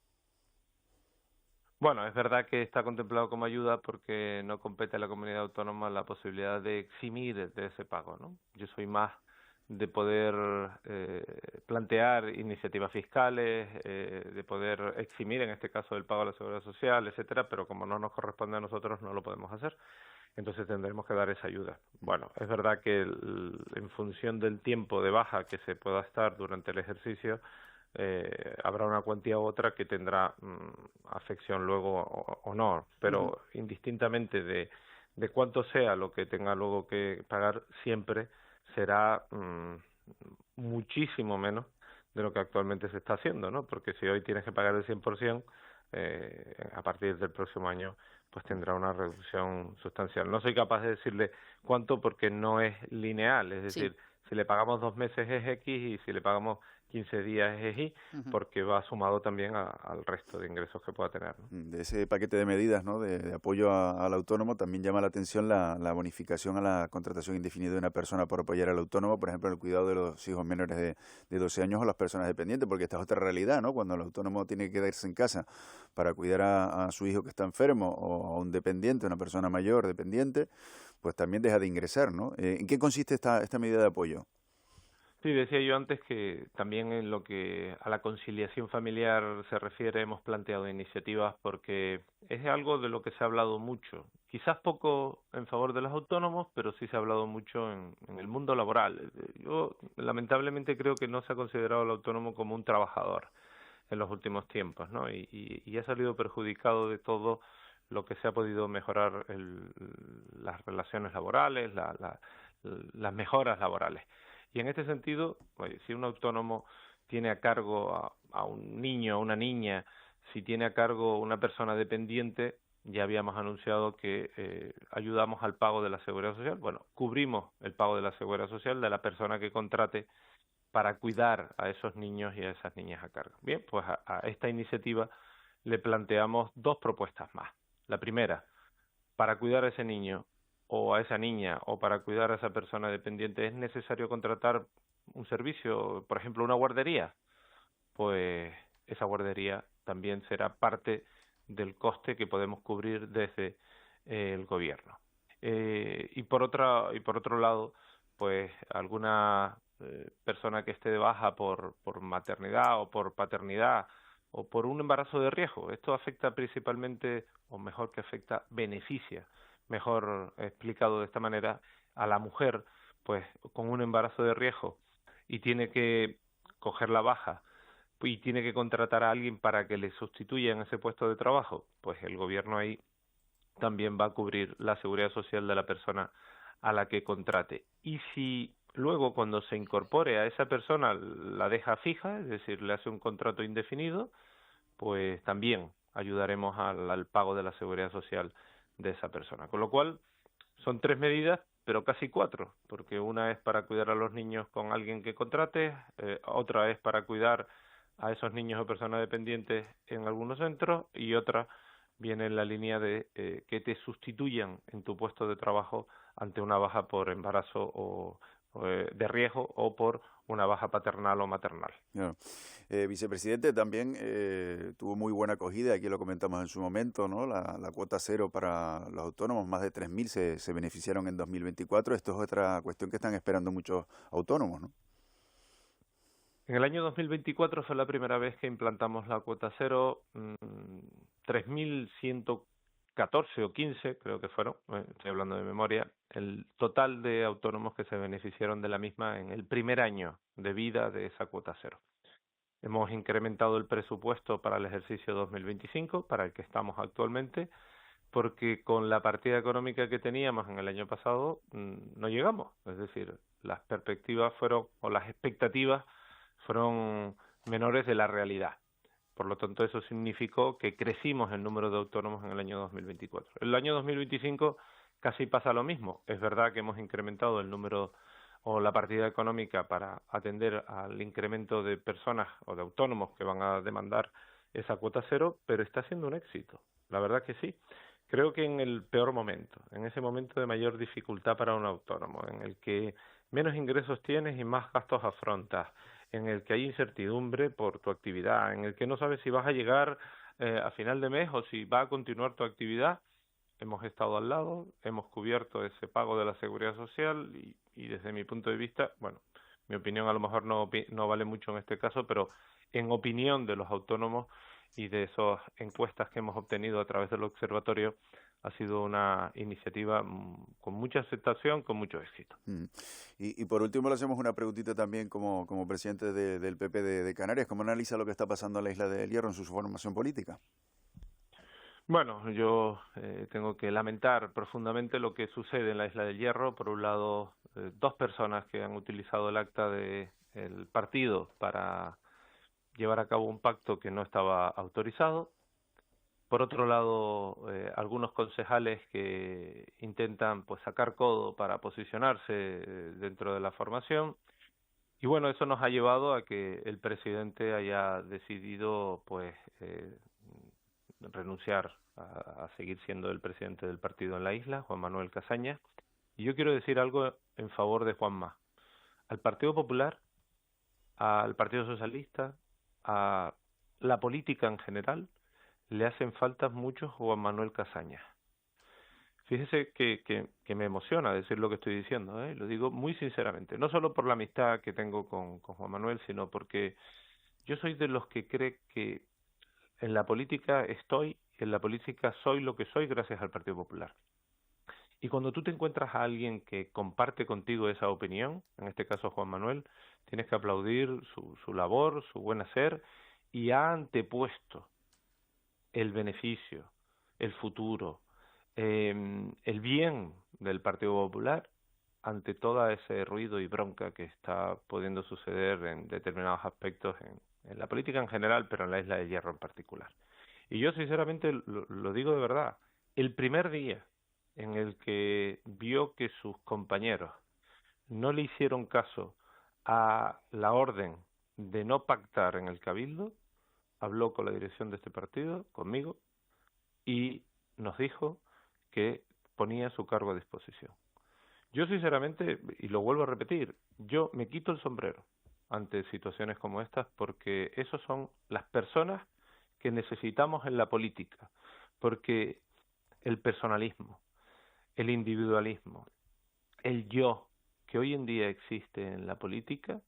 Bueno, es verdad que está contemplado como ayuda porque no compete a la comunidad autónoma la posibilidad de eximir de ese pago, ¿no? Yo soy más de poder plantear iniciativas fiscales, de poder eximir en este caso del pago de la Seguridad Social, etcétera, pero como no nos corresponde a nosotros no lo podemos hacer, entonces tendremos que dar esa ayuda. Bueno, es verdad que en función del tiempo de baja que se pueda estar durante el ejercicio, habrá una cuantía u otra que tendrá afección luego o no, pero indistintamente de cuánto sea lo que tenga luego que pagar, siempre será muchísimo menos de lo que actualmente se está haciendo, ¿no? Porque si hoy tienes que pagar el 100%, a partir del próximo año pues tendrá una reducción sustancial. No soy capaz de decirle cuánto porque no es lineal, es decir, Si le pagamos 2 meses es X y si le pagamos 15 días es Y, porque va sumado también al resto de ingresos que pueda tener, ¿no? De ese paquete de medidas, ¿no?, de apoyo al autónomo, también llama la atención la bonificación a la contratación indefinida de una persona por apoyar al autónomo, por ejemplo, en el cuidado de los hijos menores de 12 años o las personas dependientes, porque esta es otra realidad, ¿no? Cuando el autónomo tiene que quedarse en casa para cuidar a su hijo que está enfermo o a un dependiente, una persona mayor dependiente, pues también deja de ingresar, ¿no? ¿En qué consiste esta medida de apoyo? Sí, decía yo antes que también en lo que a la conciliación familiar se refiere hemos planteado iniciativas porque es algo de lo que se ha hablado mucho. Quizás poco en favor de los autónomos, pero sí se ha hablado mucho en el mundo laboral. Yo lamentablemente creo que no se ha considerado al autónomo como un trabajador en los últimos tiempos, ¿no? Y ha salido perjudicado de todo lo que se ha podido mejorar las relaciones laborales, las mejoras laborales. Y en este sentido, pues, si un autónomo tiene a cargo a un niño o una niña, si tiene a cargo una persona dependiente, ya habíamos anunciado que ayudamos al pago de la Seguridad Social. Bueno, cubrimos el pago de la Seguridad Social de la persona que contrate para cuidar a esos niños y a esas niñas a cargo. Bien, pues a esta iniciativa le planteamos 2 propuestas más. La primera, para cuidar a ese niño o a esa niña o para cuidar a esa persona dependiente es necesario contratar un servicio, por ejemplo, una guardería, pues esa guardería también será parte del coste que podemos cubrir desde el gobierno. Y por otro lado, pues alguna persona que esté de baja por maternidad o por paternidad o por un embarazo de riesgo, esto afecta principalmente, o mejor que afecta, beneficia, mejor explicado de esta manera, a la mujer, pues con un embarazo de riesgo y tiene que coger la baja y tiene que contratar a alguien para que le sustituya en ese puesto de trabajo, pues el gobierno ahí también va a cubrir la seguridad social de la persona a la que contrate. Y si luego cuando se incorpore a esa persona la deja fija, es decir, le hace un contrato indefinido, pues también ayudaremos al pago de la seguridad social de esa persona. Con lo cual, son 3 medidas, pero casi 4, porque una es para cuidar a los niños con alguien que contrate, otra es para cuidar a esos niños o personas dependientes en algunos centros y otra viene en la línea de que te sustituyan en tu puesto de trabajo ante una baja por embarazo o de riesgo o por una baja paternal o maternal. No. Vicepresidente, también tuvo muy buena acogida, aquí lo comentamos en su momento, ¿no? La cuota cero para los autónomos, más de 3.000 se beneficiaron en 2024. Esto es otra cuestión que están esperando muchos autónomos, ¿no? En el año 2024 fue la primera vez que implantamos la cuota cero, 3.114 o 15, creo que fueron, estoy hablando de memoria, el total de autónomos que se beneficiaron de la misma en el primer año de vida de esa cuota cero. Hemos incrementado el presupuesto para el ejercicio 2025, para el que estamos actualmente, porque con la partida económica que teníamos en el año pasado no llegamos. Es decir, las perspectivas fueron, o las expectativas fueron menores de la realidad. Por lo tanto, eso significó que crecimos el número de autónomos en el año 2024. En el año 2025 casi pasa lo mismo. Es verdad que hemos incrementado el número o la partida económica para atender al incremento de personas o de autónomos que van a demandar esa cuota cero, pero está siendo un éxito. La verdad que sí. Creo que en el peor momento, en ese momento de mayor dificultad para un autónomo, en el que menos ingresos tienes y más gastos afrontas, en el que hay incertidumbre por tu actividad, en el que no sabes si vas a llegar a final de mes o si va a continuar tu actividad, hemos estado al lado, hemos cubierto ese pago de la Seguridad Social y desde mi punto de vista, bueno, mi opinión a lo mejor no vale mucho en este caso, pero en opinión de los autónomos y de esas encuestas que hemos obtenido a través del observatorio, ha sido una iniciativa con mucha aceptación, con mucho éxito. Y por último le hacemos una preguntita también como presidente del PP de Canarias. ¿Cómo analiza lo que está pasando en la Isla del Hierro en su formación política? Bueno, yo tengo que lamentar profundamente lo que sucede en la Isla del Hierro. Por un lado, 2 personas que han utilizado el acta del partido para llevar a cabo un pacto que no estaba autorizado. Por otro lado, algunos concejales que intentan pues sacar codo para posicionarse dentro de la formación. Y bueno, eso nos ha llevado a que el presidente haya decidido pues renunciar a seguir siendo el presidente del partido en la isla, Juan Manuel Casaña. Y yo quiero decir algo en favor de Juanma. Al Partido Popular, al Partido Socialista, a la política en general, le hacen falta mucho Juan Manuel Casaña. Fíjese que me emociona decir lo que estoy diciendo, lo digo muy sinceramente, no solo por la amistad que tengo con Juan Manuel, sino porque yo soy de los que cree que en la política estoy, en la política soy lo que soy gracias al Partido Popular. Y cuando tú te encuentras a alguien que comparte contigo esa opinión, en este caso Juan Manuel, tienes que aplaudir su labor, su buen hacer, y ha antepuesto el beneficio, el futuro, el bien del Partido Popular ante todo ese ruido y bronca que está pudiendo suceder en determinados aspectos en la política en general, pero en la Isla de Hierro en particular. Y yo sinceramente lo digo de verdad, el primer día en el que vio que sus compañeros no le hicieron caso a la orden de no pactar en el Cabildo, habló con la dirección de este partido, conmigo, y nos dijo que ponía su cargo a disposición. Yo sinceramente, y lo vuelvo a repetir, yo me quito el sombrero ante situaciones como estas porque esos son las personas que necesitamos en la política, porque el personalismo, el individualismo, el yo que hoy en día existe en la política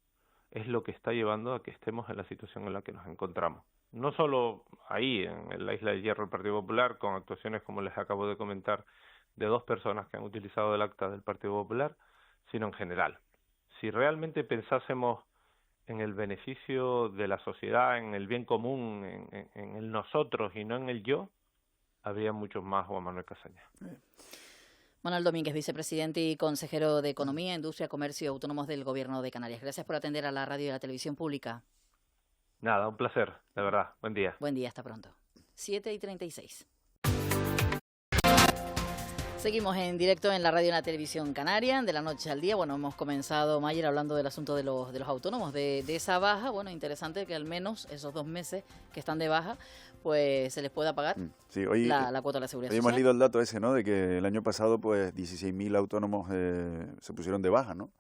es lo que está llevando a que estemos en la situación en la que nos encontramos. No solo ahí, en la Isla de Hierro, el Partido Popular, con actuaciones como les acabo de comentar, de dos personas que han utilizado el acta del Partido Popular, sino en general. Si realmente pensásemos en el beneficio de la sociedad, en el bien común, en el nosotros y no en el yo, habría muchos más Juan Manuel Casaña. Manuel Domínguez, vicepresidente y consejero de Economía, Industria, Comercio y Autónomos del Gobierno de Canarias. Gracias por atender a la radio y a la televisión pública. Nada, un placer, de verdad. Buen día. Buen día, hasta pronto. 7:36. Seguimos en directo en la radio y en la televisión canaria, de la noche al día. Bueno, hemos comenzado, Mayer, hablando del asunto de los autónomos, de esa baja. Bueno, interesante que al menos esos 2 meses que están de baja, pues se les pueda pagar sí, hoy, la cuota de la seguridad social. Hemos leído el dato ese, ¿no? De que el año pasado, pues, 16.000 autónomos se pusieron de baja, ¿no?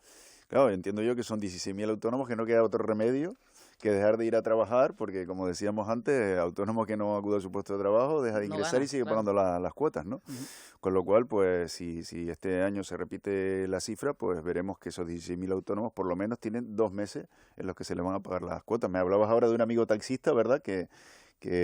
Claro, entiendo yo que son 16.000 autónomos que no queda otro remedio que dejar de ir a trabajar, porque como decíamos antes, autónomo que no acude a su puesto de trabajo deja de ingresar y sigue pagando las cuotas, ¿no? Con lo cual, pues, si este año se repite la cifra, pues veremos que esos 16.000 autónomos por lo menos tienen 2 meses en los que se les van a pagar las cuotas. Me hablabas ahora de un amigo taxista, ¿verdad?, que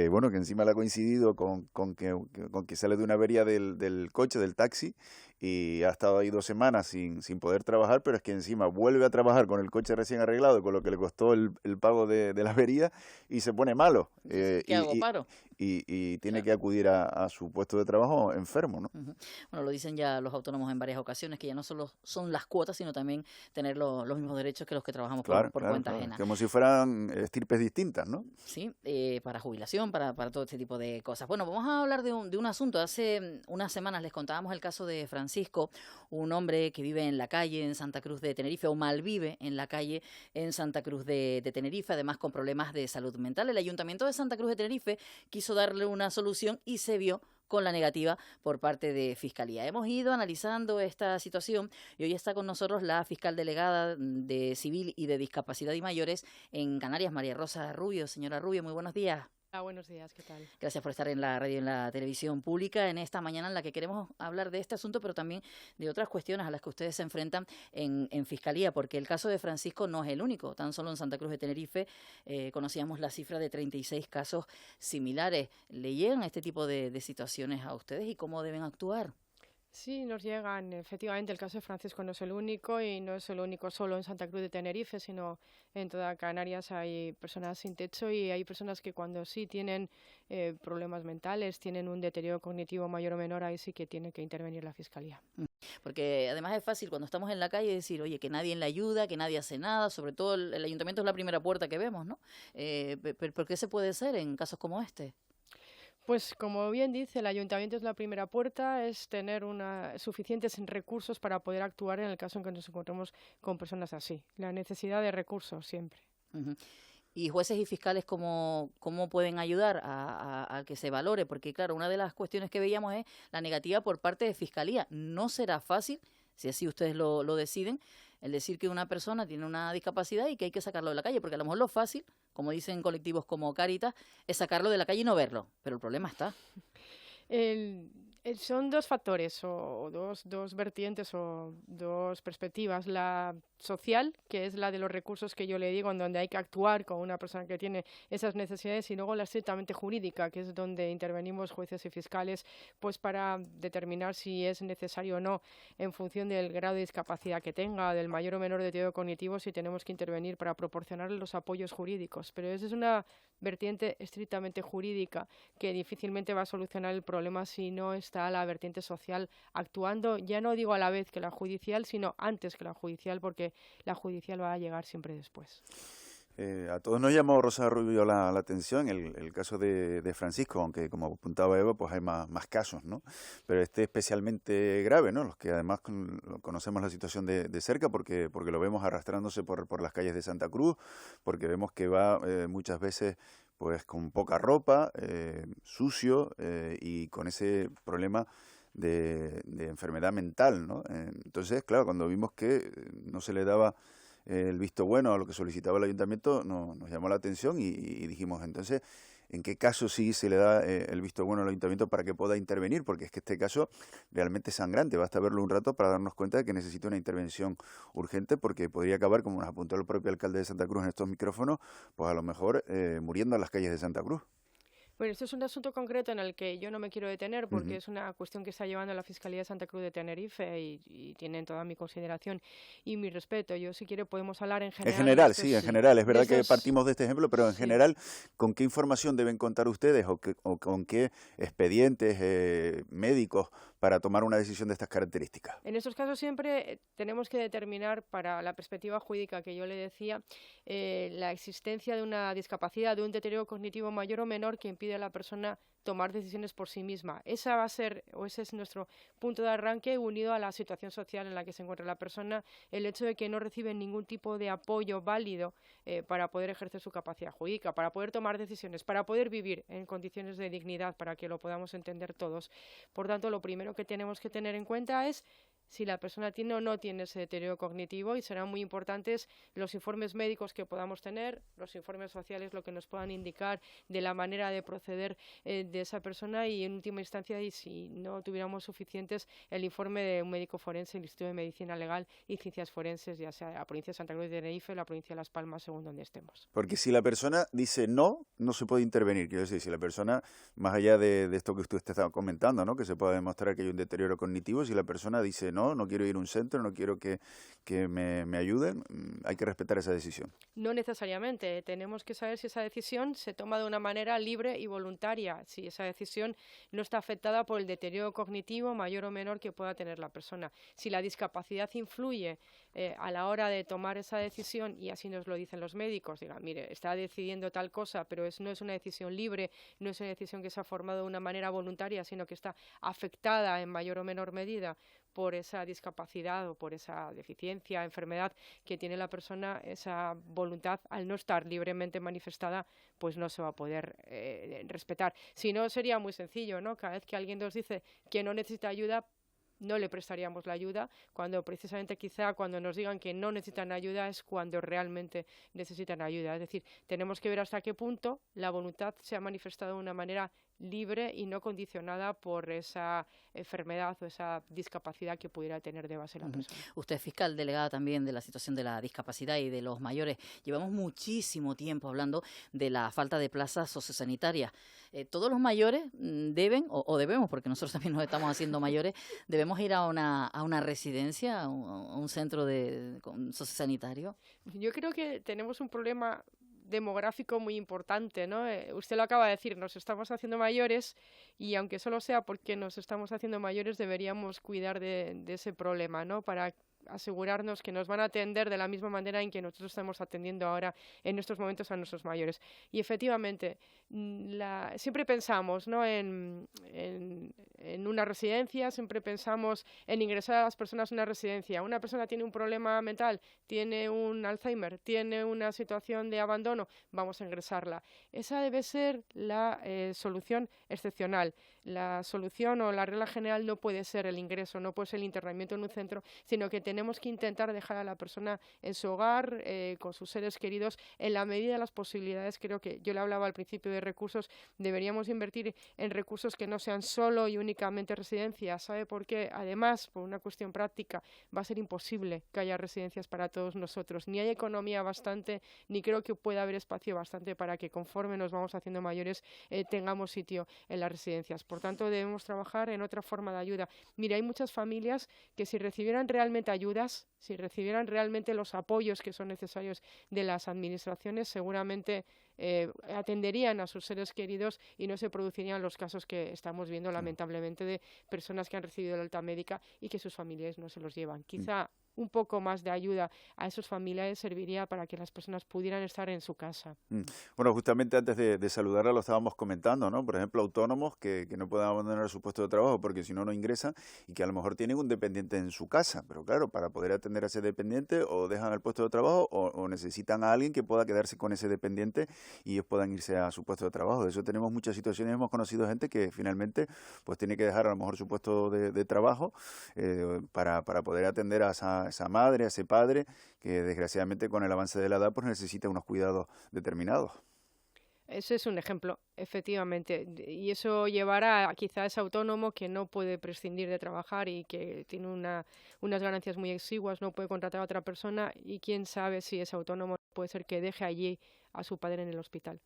bueno, que encima le ha coincidido con que sale de una avería del coche, del taxi, y ha estado ahí 2 semanas sin poder trabajar, pero es que encima vuelve a trabajar con el coche recién arreglado, con lo que le costó el pago de la avería, y se pone malo. ¿Qué hago, paro? Y tiene que acudir a su puesto de trabajo enfermo, ¿no? Bueno, lo dicen ya los autónomos en varias ocasiones, que ya no solo son las cuotas, sino también tener los mismos derechos que los que trabajamos por cuenta ajena. Como si fueran estirpes distintas, ¿no? Sí, para jubilación, para todo este tipo de cosas. Bueno, vamos a hablar de un asunto. Hace unas semanas les contábamos el caso de Francisco, un hombre que vive en la calle en Santa Cruz de Tenerife, o malvive en la calle en Santa Cruz de Tenerife, además con problemas de salud mental. El Ayuntamiento de Santa Cruz de Tenerife quiso darle una solución y se vio con la negativa por parte de Fiscalía. Hemos ido analizando esta situación y hoy está con nosotros la fiscal delegada de Civil y de Discapacidad y Mayores en Canarias, María Rosa Rubio. Señora Rubio, muy buenos días. Buenos días, ¿qué tal? Gracias por estar en la radio y en la televisión pública en esta mañana en la que queremos hablar de este asunto, pero también de otras cuestiones a las que ustedes se enfrentan en Fiscalía, porque el caso de Francisco no es el único. Tan solo en Santa Cruz de Tenerife conocíamos la cifra de 36 casos similares. ¿Le llegan este tipo de situaciones a ustedes y cómo deben actuar? Sí, nos llegan. Efectivamente, el caso de Francisco no es el único y no es el único solo en Santa Cruz de Tenerife, sino en toda Canarias hay personas sin techo y hay personas que cuando sí tienen problemas mentales, tienen un deterioro cognitivo mayor o menor, ahí sí que tiene que intervenir la Fiscalía. Porque además es fácil cuando estamos en la calle decir, oye, que nadie le ayuda, que nadie hace nada, sobre todo el ayuntamiento es la primera puerta que vemos, ¿no? ¿Pero qué se puede hacer en casos como este? Pues como bien dice, el ayuntamiento es la primera puerta, es tener suficientes recursos para poder actuar en el caso en que nos encontremos con personas así. La necesidad de recursos siempre. Uh-huh. ¿Y jueces y fiscales cómo pueden ayudar a que se valore? Porque claro, una de las cuestiones que veíamos es la negativa por parte de Fiscalía. No será fácil, si así ustedes lo deciden, el decir que una persona tiene una discapacidad y que hay que sacarlo de la calle, porque a lo mejor lo fácil, como dicen colectivos como Cáritas, es sacarlo de la calle y no verlo, pero el problema está. Son dos factores, o dos vertientes, o dos perspectivas. La social, que es la de los recursos que yo le digo, en donde hay que actuar con una persona que tiene esas necesidades, y luego la estrictamente jurídica, que es donde intervenimos jueces y fiscales, pues para determinar si es necesario o no, en función del grado de discapacidad que tenga, del mayor o menor deterioro cognitivo, si tenemos que intervenir para proporcionarle los apoyos jurídicos. Pero esa es una vertiente estrictamente jurídica que difícilmente va a solucionar el problema si no está la vertiente social actuando, ya no digo a la vez que la judicial, sino antes que la judicial, porque la judicial va a llegar siempre después. A todos nos llamó, Rosa Rubio, la atención el caso de Francisco, aunque como apuntaba Eva, pues hay más casos, ¿no? Pero este especialmente grave, ¿no? Los que además conocemos la situación de cerca porque lo vemos arrastrándose por las calles de Santa Cruz, porque vemos que va muchas veces pues con poca ropa, sucio y con ese problema de enfermedad mental, ¿no? Entonces, claro, cuando vimos que no se le daba el visto bueno a lo que solicitaba el ayuntamiento, nos llamó la atención y dijimos, entonces, ¿en qué caso sí se le da el visto bueno al ayuntamiento para que pueda intervenir? Porque es que este caso realmente es sangrante, basta verlo un rato para darnos cuenta de que necesita una intervención urgente, porque podría acabar, como nos apuntó el propio alcalde de Santa Cruz en estos micrófonos, pues a lo mejor muriendo en las calles de Santa Cruz. Bueno, esto es un asunto concreto en el que yo no me quiero detener porque es una cuestión que está llevando la Fiscalía de Santa Cruz de Tenerife y tienen toda mi consideración y mi respeto. Yo, si quiere, podemos hablar en general. En general, sí, en general. Es verdad que partimos de este ejemplo, pero en general, ¿con qué información deben contar ustedes o con qué expedientes médicos para tomar una decisión de estas características? En estos casos siempre tenemos que determinar, para la perspectiva jurídica que yo le decía, la existencia de una discapacidad, de un deterioro cognitivo mayor o menor que impide a la persona tomar decisiones por sí misma. Esa va a ser, o ese es nuestro punto de arranque, unido a la situación social en la que se encuentra la persona, el hecho de que no recibe ningún tipo de apoyo válido para poder ejercer su capacidad jurídica, para poder tomar decisiones, para poder vivir en condiciones de dignidad, para que lo podamos entender todos. Por tanto, lo primero que tenemos que tener en cuenta es si la persona tiene o no tiene ese deterioro cognitivo, y serán muy importantes los informes médicos que podamos tener, los informes sociales, lo que nos puedan indicar de la manera de proceder de esa persona, y en última instancia, y si no tuviéramos suficientes, el informe de un médico forense, el Instituto de Medicina Legal y Ciencias Forenses, ya sea la provincia de Santa Cruz de Tenerife, la provincia de Las Palmas, según donde estemos. Porque si la persona dice no se puede intervenir. Quiero decir, si la persona, más allá de esto que usted está comentando, ¿no? Que se pueda demostrar que hay un deterioro cognitivo, si la persona dice no quiero ir a un centro, no quiero que me ayuden, hay que respetar esa decisión. No necesariamente. Tenemos que saber si esa decisión se toma de una manera libre y voluntaria, si esa decisión no está afectada por el deterioro cognitivo mayor o menor que pueda tener la persona. Si la discapacidad influye a la hora de tomar esa decisión, y así nos lo dicen los médicos, digan, mire, está decidiendo tal cosa, pero no es una decisión libre, no es una decisión que se ha formado de una manera voluntaria, sino que está afectada en mayor o menor medida por esa discapacidad o por esa deficiencia, enfermedad que tiene la persona, esa voluntad, al no estar libremente manifestada, pues no se va a poder respetar. Si no, sería muy sencillo, ¿no? Cada vez que alguien nos dice que no necesita ayuda, no le prestaríamos la ayuda, cuando precisamente quizá cuando nos digan que no necesitan ayuda es cuando realmente necesitan ayuda. Es decir, tenemos que ver hasta qué punto la voluntad se ha manifestado de una manera libre y no condicionada por esa enfermedad o esa discapacidad que pudiera tener de base la persona. Usted es fiscal delegada también de la situación de la discapacidad y de los mayores. Llevamos muchísimo tiempo hablando de la falta de plazas sociosanitarias. Todos los mayores deben, o debemos, porque nosotros también nos estamos haciendo mayores, debemos ir a una residencia, a un centro sociosanitario. Yo creo que tenemos un problema demográfico muy importante, ¿no? Usted lo acaba de decir, nos estamos haciendo mayores, y aunque solo sea porque nos estamos haciendo mayores, deberíamos cuidar de ese problema, ¿no? Para asegurarnos que nos van a atender de la misma manera en que nosotros estamos atendiendo ahora en estos momentos a nuestros mayores. Y efectivamente, siempre pensamos, ¿no?, en una residencia, siempre pensamos en ingresar a las personas en una residencia. Una persona tiene un problema mental, tiene un Alzheimer, tiene una situación de abandono, vamos a ingresarla. Esa debe ser la solución excepcional. La solución o la regla general no puede ser el ingreso, no puede ser el internamiento en un centro, sino que tenemos que intentar dejar a la persona en su hogar, con sus seres queridos, en la medida de las posibilidades. Creo que yo le hablaba al principio de recursos, deberíamos invertir en recursos que no sean solo y únicamente residencias. ¿Sabe por qué? Además, por una cuestión práctica, va a ser imposible que haya residencias para todos nosotros. Ni hay economía bastante, ni creo que pueda haber espacio bastante para que conforme nos vamos haciendo mayores tengamos sitio en las residencias. Por tanto, debemos trabajar en otra forma de ayuda. Mira, hay muchas familias que si recibieran realmente ayudas, si recibieran realmente los apoyos que son necesarios de las administraciones, seguramente atenderían a sus seres queridos y no se producirían los casos que estamos viendo lamentablemente de personas que han recibido la alta médica y que sus familiares no se los llevan. Quizá un poco más de ayuda a esos familiares serviría para que las personas pudieran estar en su casa. Bueno, justamente antes de saludarla lo estábamos comentando, ¿no? Por ejemplo, autónomos que no puedan abandonar su puesto de trabajo porque si no, no ingresan y que a lo mejor tienen un dependiente en su casa. Pero claro, para poder atender a ese dependiente o dejan el puesto de trabajo o necesitan a alguien que pueda quedarse con ese dependiente y ellos puedan irse a su puesto de trabajo. De eso tenemos muchas situaciones. Hemos conocido gente que finalmente pues tiene que dejar a lo mejor su puesto de trabajo para poder atender a esa madre, a ese padre, que desgraciadamente con el avance de la edad pues necesita unos cuidados determinados. Ese es un ejemplo, efectivamente, y eso llevará a quizá ese autónomo que no puede prescindir de trabajar y que tiene unas ganancias muy exiguas, no puede contratar a otra persona y quién sabe si ese autónomo puede ser que deje allí a su padre en el hospital.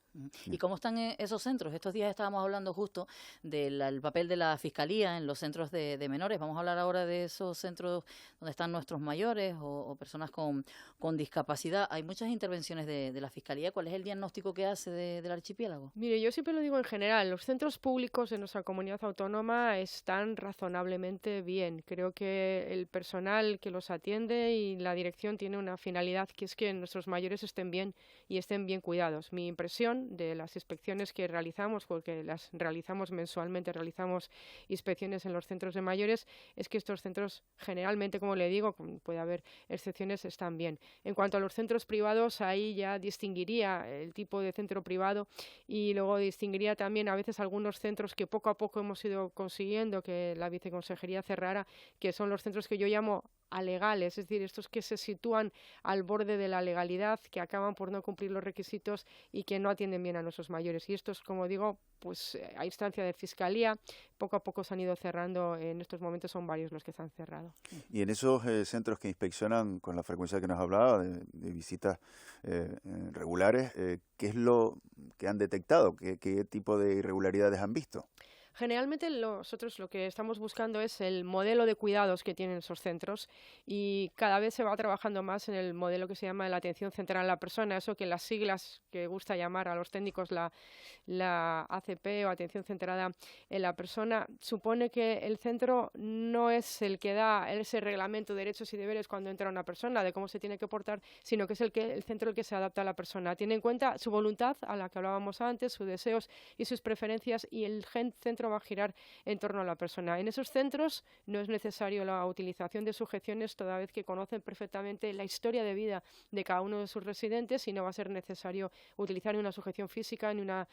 ¿Y cómo están esos centros? Estos días estábamos hablando justo del papel de la Fiscalía en los centros de menores. Vamos a hablar ahora de esos centros donde están nuestros mayores o personas con discapacidad. Hay muchas intervenciones de la Fiscalía. ¿Cuál es el diagnóstico que hace del archipiélago? Mire, yo siempre lo digo en general, los centros públicos de nuestra comunidad autónoma están razonablemente bien. Creo que el personal que los atiende y la dirección tiene una finalidad que es que nuestros mayores estén bien y estén bien cuidados. Mi impresión de las inspecciones que realizamos, porque las realizamos mensualmente, realizamos inspecciones en los centros de mayores, es que estos centros generalmente, como le digo, puede haber excepciones, están bien. En cuanto a los centros privados, ahí ya distinguiría el tipo de centro privado y luego distinguiría también a veces algunos centros que poco a poco hemos ido consiguiendo que la viceconsejería cerrara, que son los centros que yo llamo alegales, es decir, estos que se sitúan al borde de la legalidad, que acaban por no cumplir los requisitos y que no atienden bien a nuestros mayores. Y estos, como digo, pues a instancia de Fiscalía, poco a poco se han ido cerrando. En estos momentos son varios los que se han cerrado. Y en esos centros que inspeccionan con la frecuencia que nos hablaba, de visitas regulares, ¿qué es lo que han detectado? ¿Qué tipo de irregularidades han visto? Generalmente nosotros lo que estamos buscando es el modelo de cuidados que tienen esos centros y cada vez se va trabajando más en el modelo que se llama la atención central a la persona, eso que las siglas que gusta llamar a los técnicos la ACP o atención centrada en la persona, supone que el centro no es el que da ese reglamento de derechos y deberes cuando entra una persona, de cómo se tiene que portar, sino que es el centro el que se adapta a la persona. Tiene en cuenta su voluntad, a la que hablábamos antes, sus deseos y sus preferencias, y el centro va a girar en torno a la persona. En esos centros no es necesario la utilización de sujeciones, toda vez que conocen perfectamente la historia de vida de cada uno de sus residentes, y no va a ser necesario utilizar ni una sujeción física ni una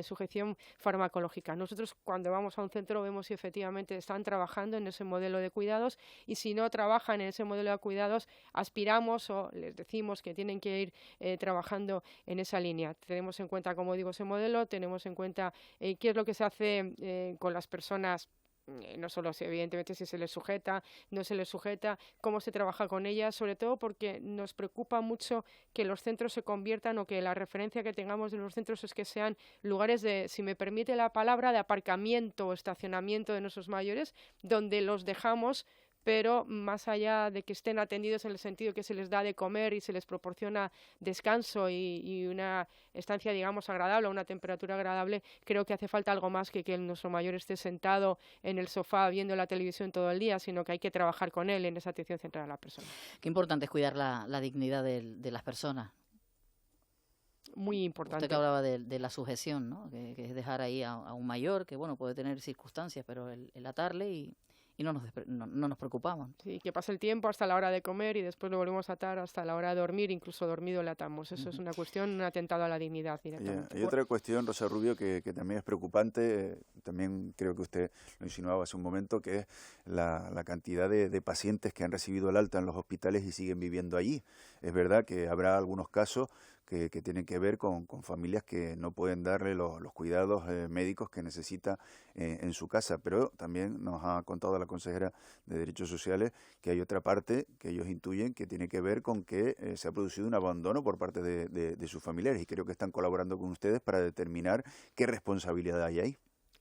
sujeción farmacológica. Nosotros cuando vamos a un centro vemos si efectivamente están trabajando en ese modelo de cuidados, y si no trabajan en ese modelo de cuidados, aspiramos o les decimos que tienen que ir trabajando en esa línea. Tenemos en cuenta, como digo, ese modelo, tenemos en cuenta qué es lo que se hace con las personas, no solo evidentemente si se les sujeta, no se les sujeta, cómo se trabaja con ellas, sobre todo porque nos preocupa mucho que los centros se conviertan, o que la referencia que tengamos de los centros es que sean lugares de, si me permite la palabra, de aparcamiento o estacionamiento de nuestros mayores, donde los dejamos pero más allá de que estén atendidos en el sentido que se les da de comer y se les proporciona descanso y una estancia, digamos, agradable, a una temperatura agradable, creo que hace falta algo más que nuestro mayor esté sentado en el sofá viendo la televisión todo el día, sino que hay que trabajar con él en esa atención centrada a la persona. Qué importante es cuidar la dignidad de las personas. Muy importante. Usted que hablaba de la sujeción, ¿no? Que es dejar ahí a un mayor, que bueno, puede tener circunstancias, pero el atarle y no nos preocupamos. Sí, que pasa el tiempo hasta la hora de comer y después lo volvemos a atar hasta la hora de dormir, incluso dormido le atamos. Eso es una cuestión, un atentado a la dignidad directamente. Hay otra cuestión, Rosa Rubio, que también es preocupante, también creo que usted lo insinuaba hace un momento, que es la cantidad de pacientes que han recibido el alta en los hospitales y siguen viviendo allí. Es verdad que habrá algunos casos que tienen que ver con familias que no pueden darle los cuidados médicos que necesita en su casa, pero también nos ha contado la consejera de Derechos Sociales que hay otra parte que ellos intuyen que tiene que ver con que se ha producido un abandono por parte de sus familiares, y creo que están colaborando con ustedes para determinar qué responsabilidad hay ahí.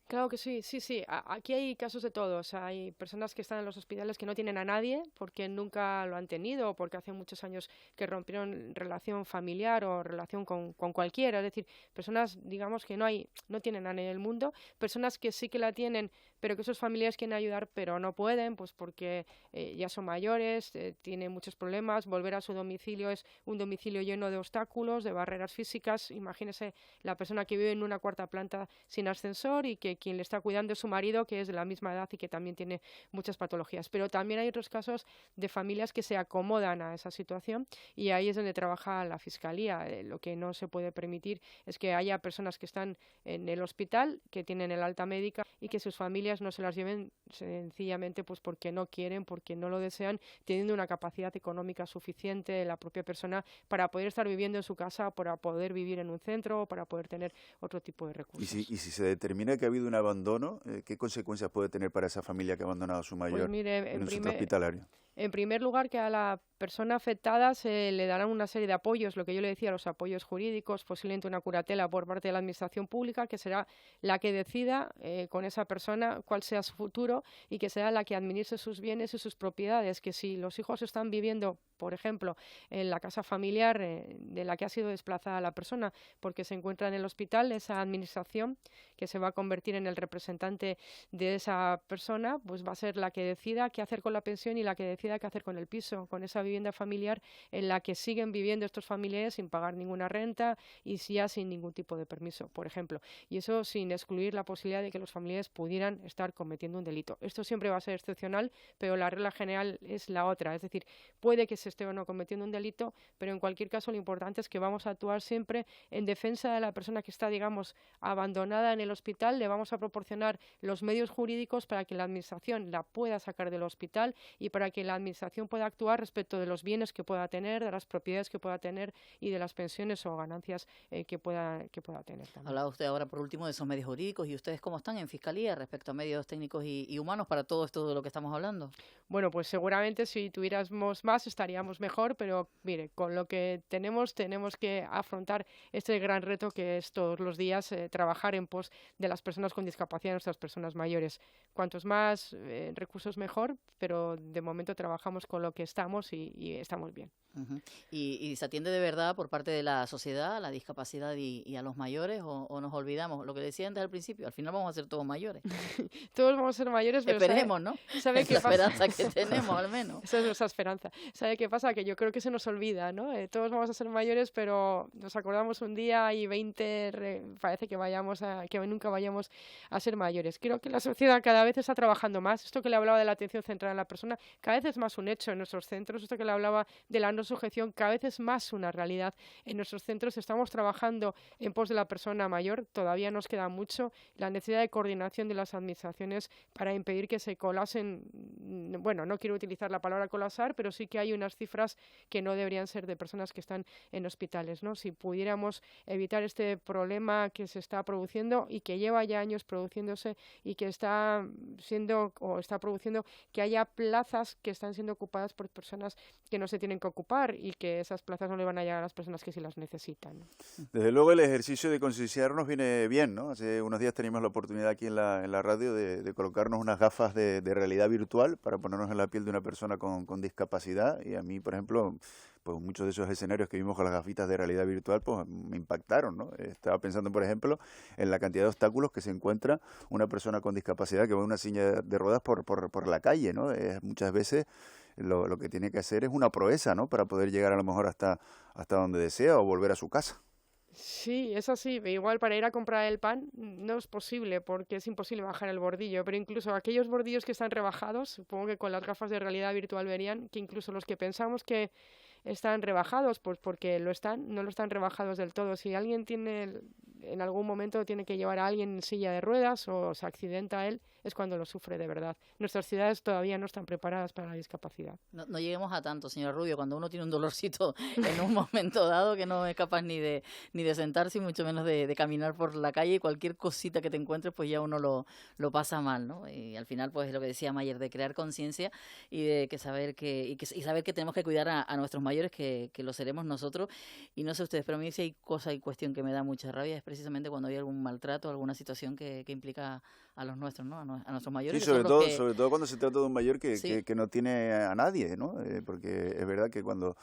Claro que sí, sí. Aquí hay casos de todo. O sea, hay personas que están en los hospitales que no tienen a nadie porque nunca lo han tenido o porque hace muchos años que rompieron relación familiar o relación con cualquiera. Es decir, personas, digamos, que no tienen a nadie en el mundo. Personas que sí que la tienen, pero que sus familiares quieren ayudar, pero no pueden, pues porque ya son mayores, tienen muchos problemas. Volver a su domicilio es un domicilio lleno de obstáculos, de barreras físicas. Imagínese la persona que vive en una cuarta planta sin ascensor y que quien le está cuidando es su marido, que es de la misma edad y que también tiene muchas patologías. Pero también hay otros casos de familias que se acomodan a esa situación y ahí es donde trabaja la Fiscalía. Lo que no se puede permitir es que haya personas que están en el hospital, que tienen el alta médica y que sus familias no se las lleven sencillamente pues porque no quieren, porque no lo desean, teniendo una capacidad económica suficiente la propia persona para poder estar viviendo en su casa, para poder vivir en un centro, para poder tener otro tipo de recursos. Y si se determina que ha habido un abandono, ¿qué consecuencias puede tener para esa familia que ha abandonado a su mayor pues mire, en un centro hospitalario? En primer lugar, que a la persona afectada se le darán una serie de apoyos, lo que yo le decía, los apoyos jurídicos, posiblemente una curatela por parte de la Administración Pública, que será la que decida con esa persona cuál sea su futuro y que será la que administre sus bienes y sus propiedades, que si los hijos están viviendo, por ejemplo, en la casa familiar de la que ha sido desplazada la persona porque se encuentra en el hospital, esa administración que se va a convertir en el representante de esa persona, pues va a ser la que decida qué hacer con la pensión y la que decida qué hacer con el piso, con esa vivienda familiar en la que siguen viviendo estos familiares sin pagar ninguna renta y ya sin ningún tipo de permiso, por ejemplo. Y eso sin excluir la posibilidad de que los familiares pudieran estar cometiendo un delito. Esto siempre va a ser excepcional, pero la regla general es la otra. Es decir, puede que se esté o no cometiendo un delito, pero en cualquier caso lo importante es que vamos a actuar siempre en defensa de la persona que está, digamos, abandonada en el hospital. Le vamos a proporcionar los medios jurídicos para que la Administración la pueda sacar del hospital y para que la Administración pueda actuar respecto de los bienes que pueda tener, de las propiedades que pueda tener y de las pensiones o ganancias que pueda tener también. Hablaba usted ahora por último de esos medios jurídicos, y ustedes cómo están en Fiscalía respecto a medios técnicos y humanos para todo esto de lo que estamos hablando. Bueno, pues seguramente si tuviéramos más estaríamos mejor, pero mire, con lo que tenemos que afrontar este gran reto que es todos los días trabajar en pos de las personas con discapacidad, nuestras personas mayores. Cuantos más recursos mejor, pero de momento trabajamos con lo que estamos y estamos bien. Uh-huh. ¿Y se atiende de verdad por parte de la sociedad a la discapacidad y a los mayores o nos olvidamos? Lo que decía antes al principio, al final vamos a ser todos mayores. Todos vamos a ser mayores, pero esperemos, ¿no? ¿Sabe qué la pasa? esperanza que tenemos, al menos. Esa es nuestra esperanza. ¿Sabe qué pasa? Que yo creo que se nos olvida, ¿no? Todos vamos a ser mayores, pero nos acordamos un día y 20 parece que nunca vayamos a ser mayores. Creo que la sociedad cada vez está trabajando más. Esto que le hablaba de la atención centrada en la persona, cada vez es más un hecho en nuestros centros. Esto que le hablaba de la no sujeción, cada vez es más una realidad en nuestros centros. Estamos trabajando en pos de la persona mayor. Todavía nos queda mucho. La necesidad de coordinación de las administraciones para impedir que se colasen, bueno, no quiero utilizar la palabra colapsar, pero sí que hay unas cifras que no deberían ser de personas que están en hospitales, ¿no? Si pudiéramos evitar este problema que se está produciendo y que lleva ya años produciéndose y que está produciendo que haya plazas que están están siendo ocupadas por personas que no se tienen que ocupar y que esas plazas no le van a llegar a las personas que sí las necesitan. Desde luego el ejercicio de concienciarnos viene bien, ¿no? Hace unos días teníamos la oportunidad aquí en la radio de colocarnos unas gafas de realidad virtual para ponernos en la piel de una persona con discapacidad, y a mí, por ejemplo, pues muchos de esos escenarios que vimos con las gafitas de realidad virtual pues me impactaron, ¿no? Estaba pensando, por ejemplo, en la cantidad de obstáculos que se encuentra una persona con discapacidad que va en una silla de ruedas por la calle, ¿no? Muchas veces lo que tiene que hacer es una proeza, ¿no? Para poder llegar a lo mejor hasta donde desea o volver a su casa. Sí, es así. Igual para ir a comprar el pan no es posible porque es imposible bajar el bordillo, pero incluso aquellos bordillos que están rebajados, supongo que con las gafas de realidad virtual verían que incluso los que pensamos que están rebajados, pues porque no lo están rebajados del todo. Si alguien en algún momento tiene que llevar a alguien en silla de ruedas o se accidenta a él, es cuando lo sufre de verdad. Nuestras ciudades todavía no están preparadas para la discapacidad. No lleguemos a tanto, señora Rubio, cuando uno tiene un dolorcito en un momento dado que no es capaz ni de sentarse y mucho menos de caminar por la calle, y cualquier cosita que te encuentres pues ya uno lo pasa mal, ¿no? Y al final pues es lo que decía Mayer, de crear conciencia y de saber que tenemos que cuidar a nuestros mayores, que lo seremos nosotros. Y no sé ustedes, pero a mí sí hay cosa y cuestión que me da mucha rabia, es precisamente cuando hay algún maltrato, alguna situación que implica a los nuestros, ¿no? A nuestros mayores. Sí, sobre todo cuando se trata de un mayor que no tiene a nadie, ¿no? Porque es verdad que cuando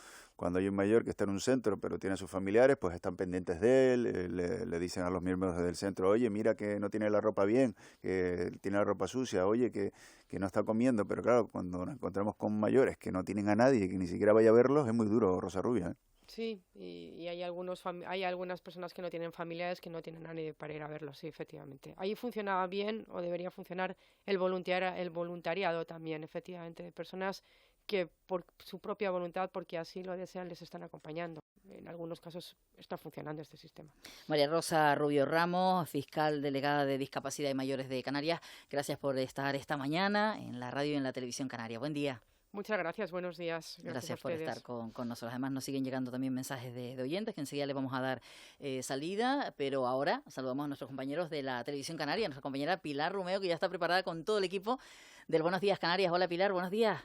hay un mayor que está en un centro pero tiene a sus familiares, pues están pendientes de él, le dicen a los miembros del centro, oye, mira que no tiene la ropa bien, que tiene la ropa sucia, oye, que no está comiendo. Pero claro, cuando nos encontramos con mayores que no tienen a nadie, que ni siquiera vaya a verlos, es muy duro, Rosa Rubia, ¿eh? Sí, y hay algunas personas que no tienen familiares, que no tienen a nadie para ir a verlos, sí, efectivamente. Ahí funcionaba bien, o debería funcionar, el voluntariado también, efectivamente, de personas que por su propia voluntad, porque así lo desean, les están acompañando. En algunos casos está funcionando este sistema. María Rosa Rubio Ramos, fiscal delegada de Discapacidad y Mayores de Canarias, gracias por estar esta mañana en la radio y en la televisión canaria. Buen día. Muchas gracias, buenos días. Gracias por estar con nosotros. Además nos siguen llegando también mensajes de oyentes que enseguida le vamos a dar salida, pero ahora saludamos a nuestros compañeros de la televisión canaria, nuestra compañera Pilar Romeo, que ya está preparada con todo el equipo del Buenos Días Canarias. Hola Pilar, buenos días.